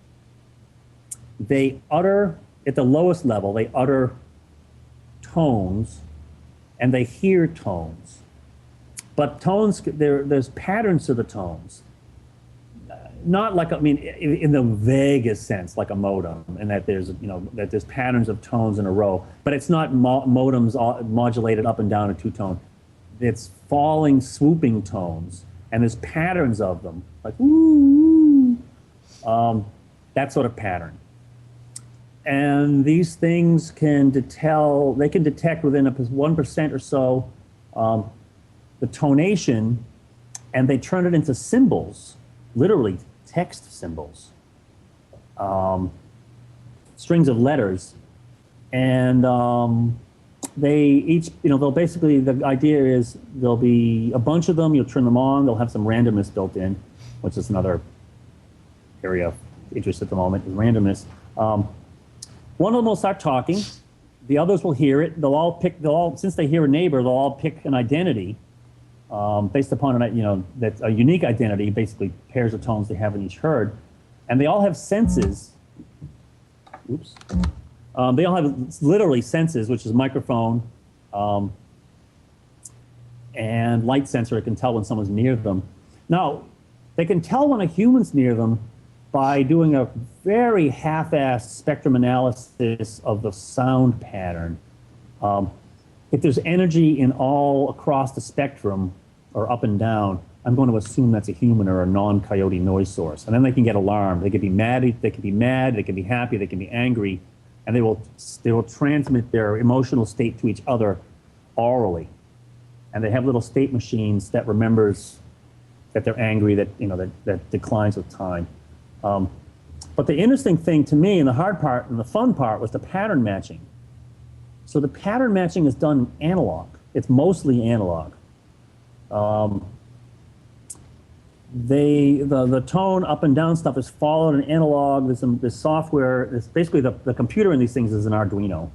[SPEAKER 2] They utter, at the lowest level, they utter tones, and they hear tones. But tones, there's patterns to the tones. Not like, in the vaguest sense, like a modem, and that there's patterns of tones in a row, but it's not modems modulated up and down a two-tone. It's falling, swooping tones, and there's patterns of them, like ooh, that sort of pattern. And these things can detect within 1% or so the tonation, and they turn it into symbols, literally text symbols, strings of letters, and they each, they'll basically, the idea is there'll be a bunch of them, you'll turn them on, they'll have some randomness built in, which is another area of interest at the moment, is randomness. One of them will start talking, the others will hear it, since they hear a neighbor, they'll all pick an identity, based upon that's a unique identity, basically pairs of tones they haven't each heard, and they all have senses. Oops. They all have literally senses, which is microphone, and light sensor. It can tell when someone's near them. Now, they can tell when a human's near them by doing a very half-assed spectrum analysis of the sound pattern. If there's energy in all across the spectrum, or up and down, I'm going to assume that's a human or a non-coyote noise source. And then they can get alarmed. They can be mad, they can be happy, they can be angry, and they will transmit their emotional state to each other orally. And they have little state machines that remembers that they're angry, that declines with time. But the interesting thing to me, and the hard part and the fun part, was the pattern matching. So the pattern matching is done analog. It's mostly analog. The tone up and down stuff is followed in analog. There's this software. It's basically the computer in these things is an Arduino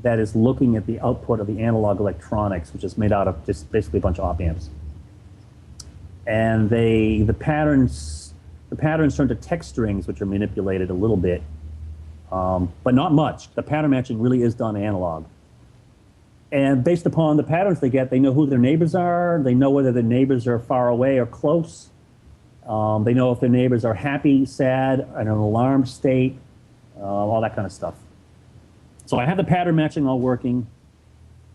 [SPEAKER 2] that is looking at the output of the analog electronics, which is made out of just basically a bunch of op amps. And the patterns turn to text strings, which are manipulated a little bit. But not much. The pattern matching really is done analog. And based upon the patterns they get, they know who their neighbors are. They know whether their neighbors are far away or close. They know if their neighbors are happy, sad, in an alarmed state, all that kind of stuff. So I have the pattern matching all working.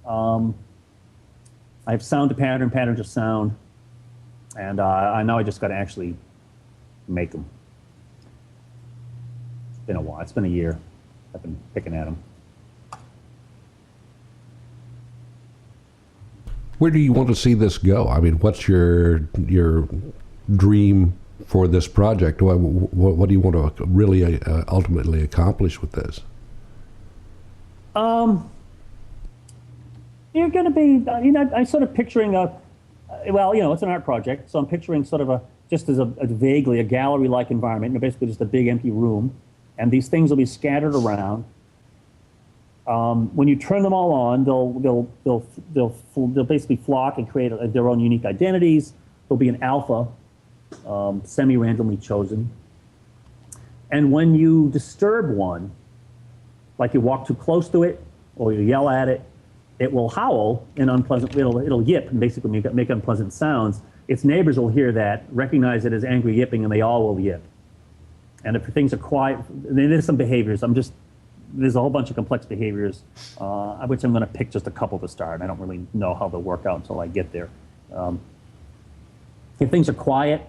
[SPEAKER 2] I have sound to pattern, pattern to sound. And I know I just got to actually make them. It's been a while. It's been a year. I've been picking at them.
[SPEAKER 3] Where do you want to see this go? I mean, what's your dream for this project? What do you want to really ultimately accomplish with this?
[SPEAKER 2] You're going to be, I'm sort of picturing well, it's an art project, so I'm picturing sort of just as a vaguely a gallery-like environment, basically just a big empty room, and these things will be scattered around. When you turn them all on, they'll basically flock and create their own unique identities. There'll be an alpha, semi-randomly chosen. And when you disturb one, like you walk too close to it or you yell at it, it will howl in unpleasant, it'll yip and basically make unpleasant sounds. Its neighbors will hear that, recognize it as angry yipping, and they all will yip. And if things are quiet, there's some behaviors. There's a whole bunch of complex behaviors, which I'm going to pick just a couple to start. I don't really know how they'll work out until I get there. If things are quiet,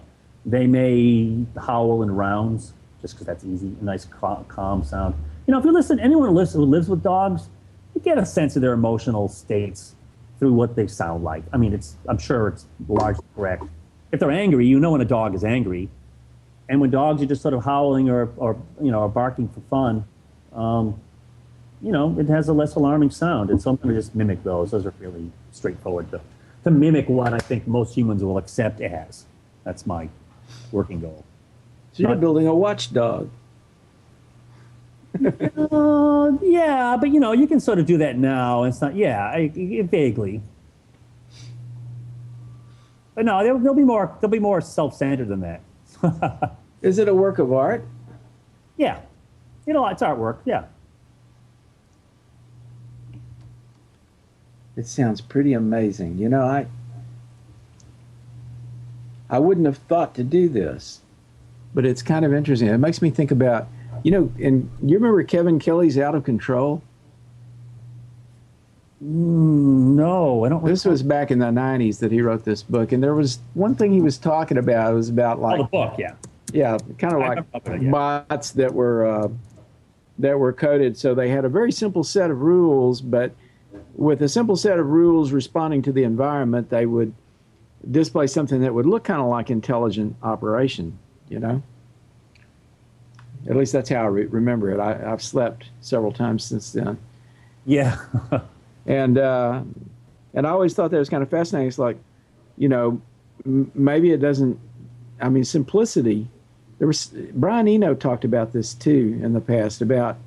[SPEAKER 2] they may howl in rounds, just because that's easy, a nice calm sound. If you listen, anyone who lives with dogs, you get a sense of their emotional states through what they sound like. I mean, I'm sure it's largely correct. If they're angry, you know when a dog is angry. And when dogs are just sort of howling or barking for fun, it has a less alarming sound. And so I'm going to just mimic those. Those are really straightforward to mimic what I think most humans will accept as. That's my working goal.
[SPEAKER 1] So you're building a watchdog.
[SPEAKER 2] Yeah, but you can sort of do that now. It's not, vaguely. But no, they'll be more self-centered than that.
[SPEAKER 1] Is it a work of art?
[SPEAKER 2] Yeah, it's artwork. Yeah.
[SPEAKER 1] It sounds pretty amazing. I wouldn't have thought to do this, but it's kind of interesting. It makes me think about, and you remember Kevin Kelly's Out of Control?
[SPEAKER 2] No, I don't.
[SPEAKER 1] This was back in the 90s that he wrote this book, and there was one thing he was talking about. It was about
[SPEAKER 2] the book, yeah.
[SPEAKER 1] Yeah, kind of like bots that were coded. So they had a very simple set of rules, but with a simple set of rules responding to the environment, they would display something that would look kind of like intelligent operation, At least that's how I remember it. I've slept several times since then.
[SPEAKER 2] Yeah.
[SPEAKER 1] And I always thought that was kind of fascinating. It's like, maybe it doesn't, simplicity. Brian Eno talked about this too in the past, about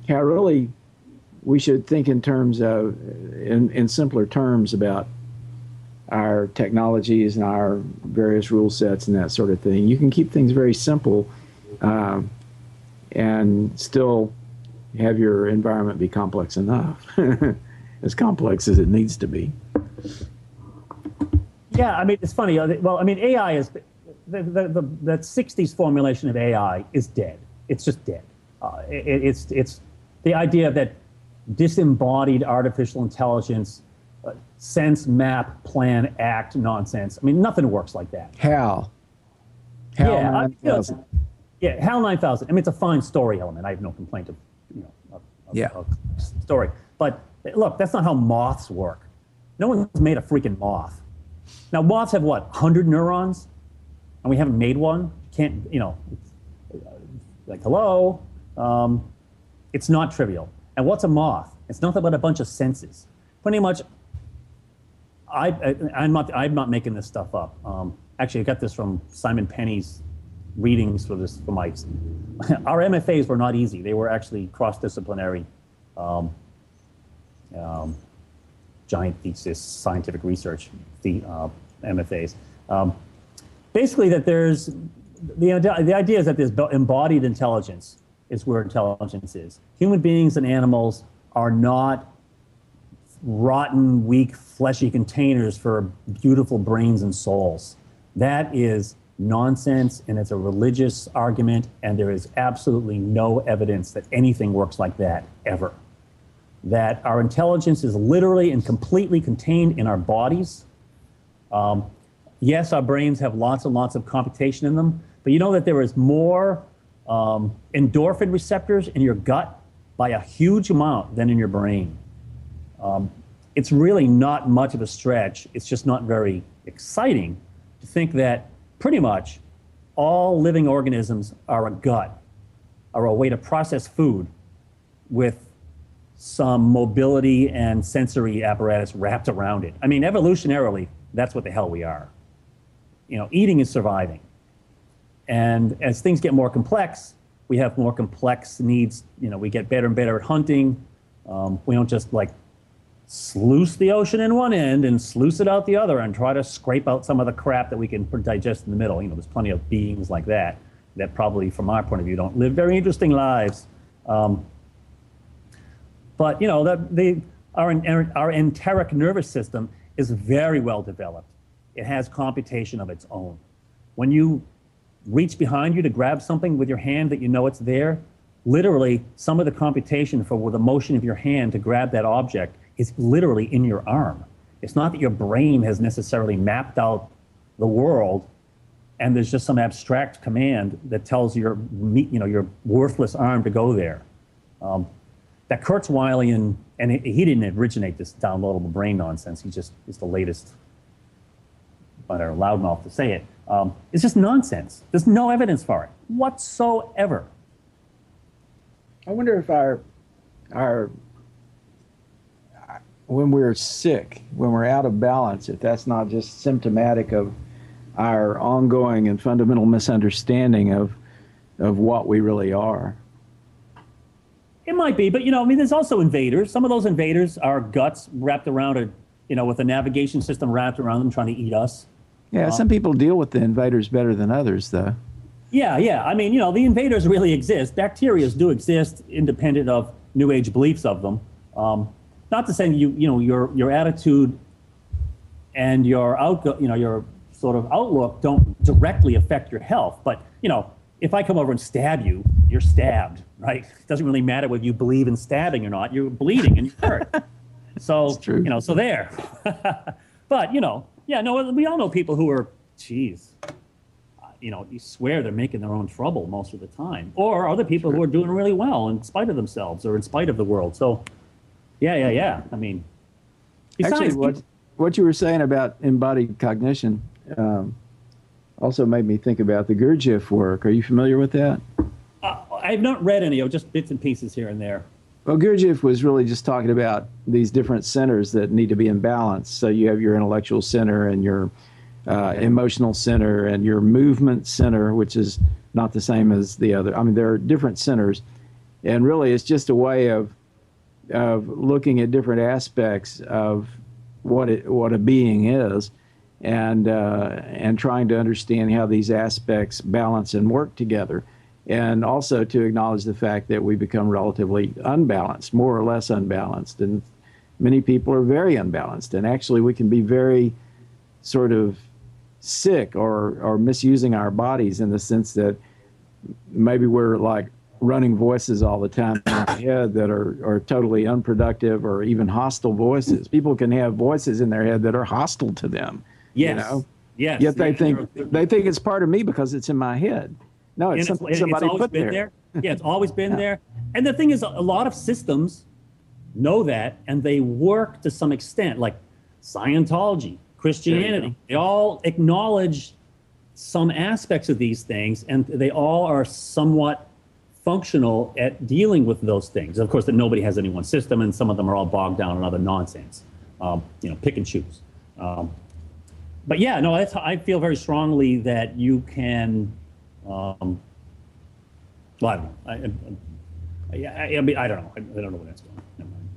[SPEAKER 1] how really we should think in terms of, in simpler terms about our technologies and our various rule sets and that sort of thing. You can keep things very simple and still have your environment be complex enough, as complex as it needs to be. Yeah,
[SPEAKER 2] it's funny. AI is, the 60s formulation of AI is dead. It's just dead. It's the idea that disembodied artificial intelligence, sense, map, plan, act nonsense. Nothing works like that.
[SPEAKER 1] HAL 9000.
[SPEAKER 2] Yeah, HAL 9000. It's a fine story element. I have no complaint of story. But look, that's not how moths work. No one's made a freaking moth. Now, moths have what, 100 neurons? And we haven't made one? Can't, like, hello? It's not trivial. And what's a moth? It's nothing but a bunch of senses. Pretty much, I'm not making this stuff up. Actually, I got this from Simon Penney's readings for my. Our MFAs were not easy. They were actually cross-disciplinary, giant thesis, scientific research, MFAs. Basically, that there's the idea is that there's embodied intelligence is where intelligence is. Human beings and animals are not rotten, weak, fleshy containers for beautiful brains and souls. That is nonsense, and it's a religious argument, and there is absolutely no evidence that anything works like that ever. That our intelligence is literally and completely contained in our bodies. Yes, our brains have lots and lots of computation in them, but you know that there is more endorphin receptors in your gut by a huge amount than in your brain. It's really not much of a stretch. It's just not very exciting to think that pretty much all living organisms are a gut, are a way to process food with some mobility and sensory apparatus wrapped around it. I mean, evolutionarily, that's what the hell we are. Eating is surviving. And as things get more complex, we have more complex needs. We get better and better at hunting. We don't just like sluice the ocean in one end and sluice it out the other and try to scrape out some of the crap that we can digest in the middle. There's plenty of beings like that probably, from our point of view, don't live very interesting lives. But our enteric nervous system is very well developed. It has computation of its own. When you reach behind you to grab something with your hand that it's there, literally some of the computation for the motion of your hand to grab that object is literally in your arm. It's not that your brain has necessarily mapped out the world and there's just some abstract command that tells your worthless arm to go there. That Kurzweilian, and he didn't originate this downloadable brain nonsense. He just is the latest, but are loudmouth to say it. It's just nonsense. There's no evidence for it whatsoever.
[SPEAKER 1] I wonder if our when we're sick, when we're out of balance, if that's not just symptomatic of our ongoing and fundamental misunderstanding of what we really are.
[SPEAKER 2] It might be, but there's also invaders. Some of those invaders are guts wrapped around with a navigation system wrapped around them trying to eat us.
[SPEAKER 1] Yeah, some people deal with the invaders better than others, though.
[SPEAKER 2] Yeah. I mean, the invaders really exist. Bacteria do exist, independent of New Age beliefs of them. Not to say your attitude and your sort of outlook don't directly affect your health, but if I come over and stab you, you're stabbed, right? It doesn't really matter whether you believe in stabbing or not. You're bleeding and you're hurt. So so there. But we all know people who are, you swear they're making their own trouble most of the time, or other people who are doing really well in spite of themselves or in spite of the world. So, yeah. I mean,
[SPEAKER 1] actually, what you were saying about embodied cognition also made me think about the Gurdjieff work. Are you familiar with that?
[SPEAKER 2] I've not read any of just bits and pieces here and there.
[SPEAKER 1] Well, Gurdjieff was really just talking about these different centers that need to be in balance. So you have your intellectual center and your emotional center and your movement center, which is not the same as the other. I mean, there are different centers. And really, it's just a way of looking at different aspects of what a being is, and trying to understand how these aspects balance and work together, and also to acknowledge the fact that we become relatively unbalanced, more or less unbalanced, and many people are very unbalanced, and actually we can be very sort of sick or misusing our bodies in the sense that maybe we're like running voices all the time in our head that are totally unproductive or even hostile voices. People can have voices in their head that are hostile to them.
[SPEAKER 2] Yes. Yes.
[SPEAKER 1] Yet they think it's part of me because it's in my head. No, it's somebody
[SPEAKER 2] always
[SPEAKER 1] put
[SPEAKER 2] been there. Yeah, it's always been there. And the thing is, a lot of systems know that, and they work to some extent, like Scientology, Christianity. They all acknowledge some aspects of these things, and they all are somewhat functional at dealing with those things. Of course, that nobody has any one system, and some of them are all bogged down in other nonsense. Pick and choose. But yeah, no, I feel very strongly that you can. Well, I don't know. I mean, I don't know. I don't know where that's going. Never mind.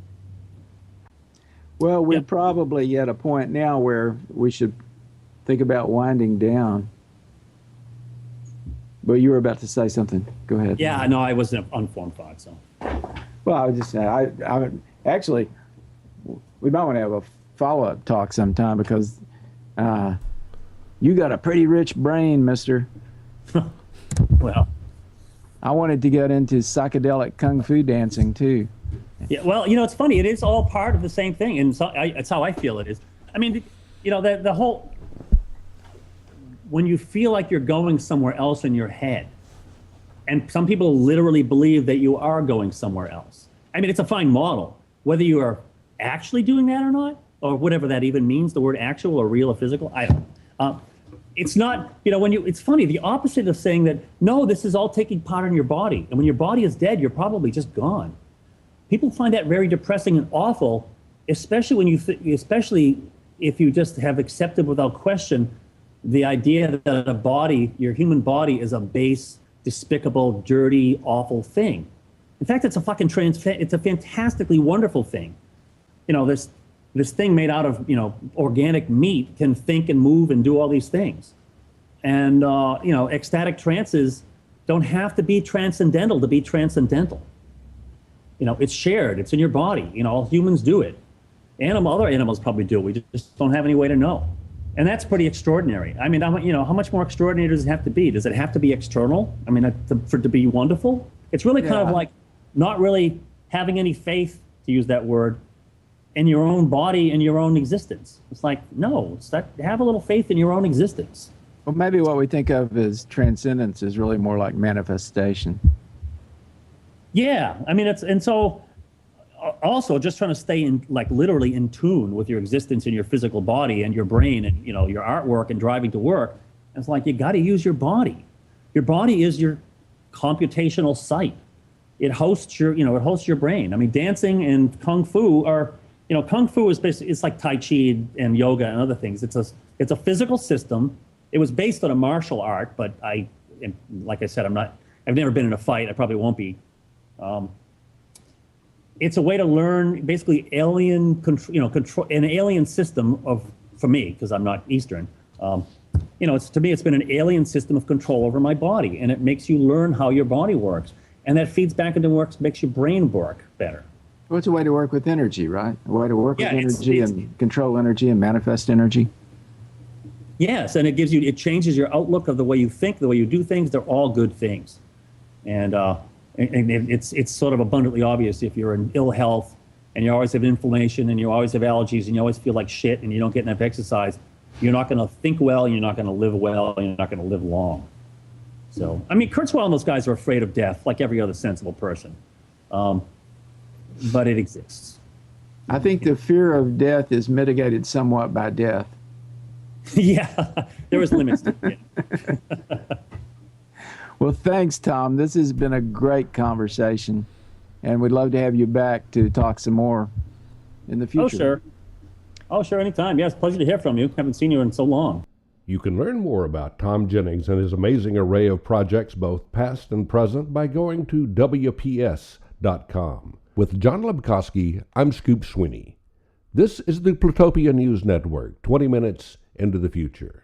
[SPEAKER 1] Well, we're probably at a point now where we should think about winding down. But you were about to say something. Go ahead.
[SPEAKER 2] Yeah, no, I was an unformed thought. So.
[SPEAKER 1] Well, I was just saying. I actually, we might want to have a follow-up talk sometime because you got a pretty rich brain, mister.
[SPEAKER 2] Well,
[SPEAKER 1] I wanted to get into psychedelic kung fu dancing too.
[SPEAKER 2] Yeah, well, it's funny. It is all part of the same thing, and so it's how I feel it is. I mean, the whole, when you feel like you're going somewhere else in your head, and some people literally believe that you are going somewhere else. I mean, it's a fine model. Whether you are actually doing that or not, or whatever that even means, the word actual or real or physical, I don't know. It's not, it's funny, the opposite of saying that, no, this is all taking part in your body. And when your body is dead, you're probably just gone. people find that very depressing and awful, especially when especially if you just have accepted without question the idea that a body, your human body, is a base, despicable, dirty, awful thing. In fact, it's a fucking it's a fantastically wonderful thing. You know, this thing made out of, you know, organic meat can think and move and do all these things. And, you know, ecstatic trances don't have to be transcendental to be transcendental. You know, it's shared. It's in your body. You know, all humans do it. Other animals probably do. We just don't have any way to know. And that's pretty extraordinary. I mean, you know, how much more extraordinary does it have to be? Does it have to be external? I mean, for it to be wonderful? It's really kind of like not really having any faith, to use that word, in your own body and your own existence. It's like, no, have a little faith in your own existence.
[SPEAKER 1] Well, maybe what we think of as transcendence is really more like manifestation.
[SPEAKER 2] Yeah, I mean, and so also just trying to stay in, like, literally in tune with your existence in your physical body and your brain and, you know, your artwork and driving to work. It's like, you got to use your body. Your body is your computational site. It hosts your brain. I mean, dancing and kung fu are, you know, kung fu is basically, it's like Tai Chi and yoga and other things. It's a physical system. It was based on a martial art, but like I said, I've never been in a fight. I probably won't be. It's a way to learn basically control, an alien system for me, because I'm not Eastern. You know, to me, it's been an alien system of control over my body, and it makes you learn how your body works. And that feeds back into makes your brain work better.
[SPEAKER 1] Well, it's a way to work with energy, right? A way to work with energy and control energy and manifest energy.
[SPEAKER 2] Yes, and it changes your outlook of the way you think, the way you do things. They're all good things. And it's sort of abundantly obvious if you're in ill health and you always have inflammation and you always have allergies and you always feel like shit and you don't get enough exercise, you're not going to think well, you're not going to live well, and you're not going to live long. So, I mean, Kurzweil and those guys are afraid of death like every other sensible person. But it exists.
[SPEAKER 1] I think the fear of death is mitigated somewhat by death.
[SPEAKER 2] Yeah, there is limits to it.
[SPEAKER 1] Well, thanks, Tom. This has been a great conversation, and we'd love to have you back to talk some more in the future.
[SPEAKER 2] Oh, sure. Oh, sure, anytime. Yeah, it's a pleasure to hear from you. Haven't seen you in so long.
[SPEAKER 3] You can learn more about Tom Jennings and his amazing array of projects, both past and present, by going to WPS.com. With John Lebkowski, I'm Scoop Sweeney. This is the Plutopia News Network, 20 minutes into the future.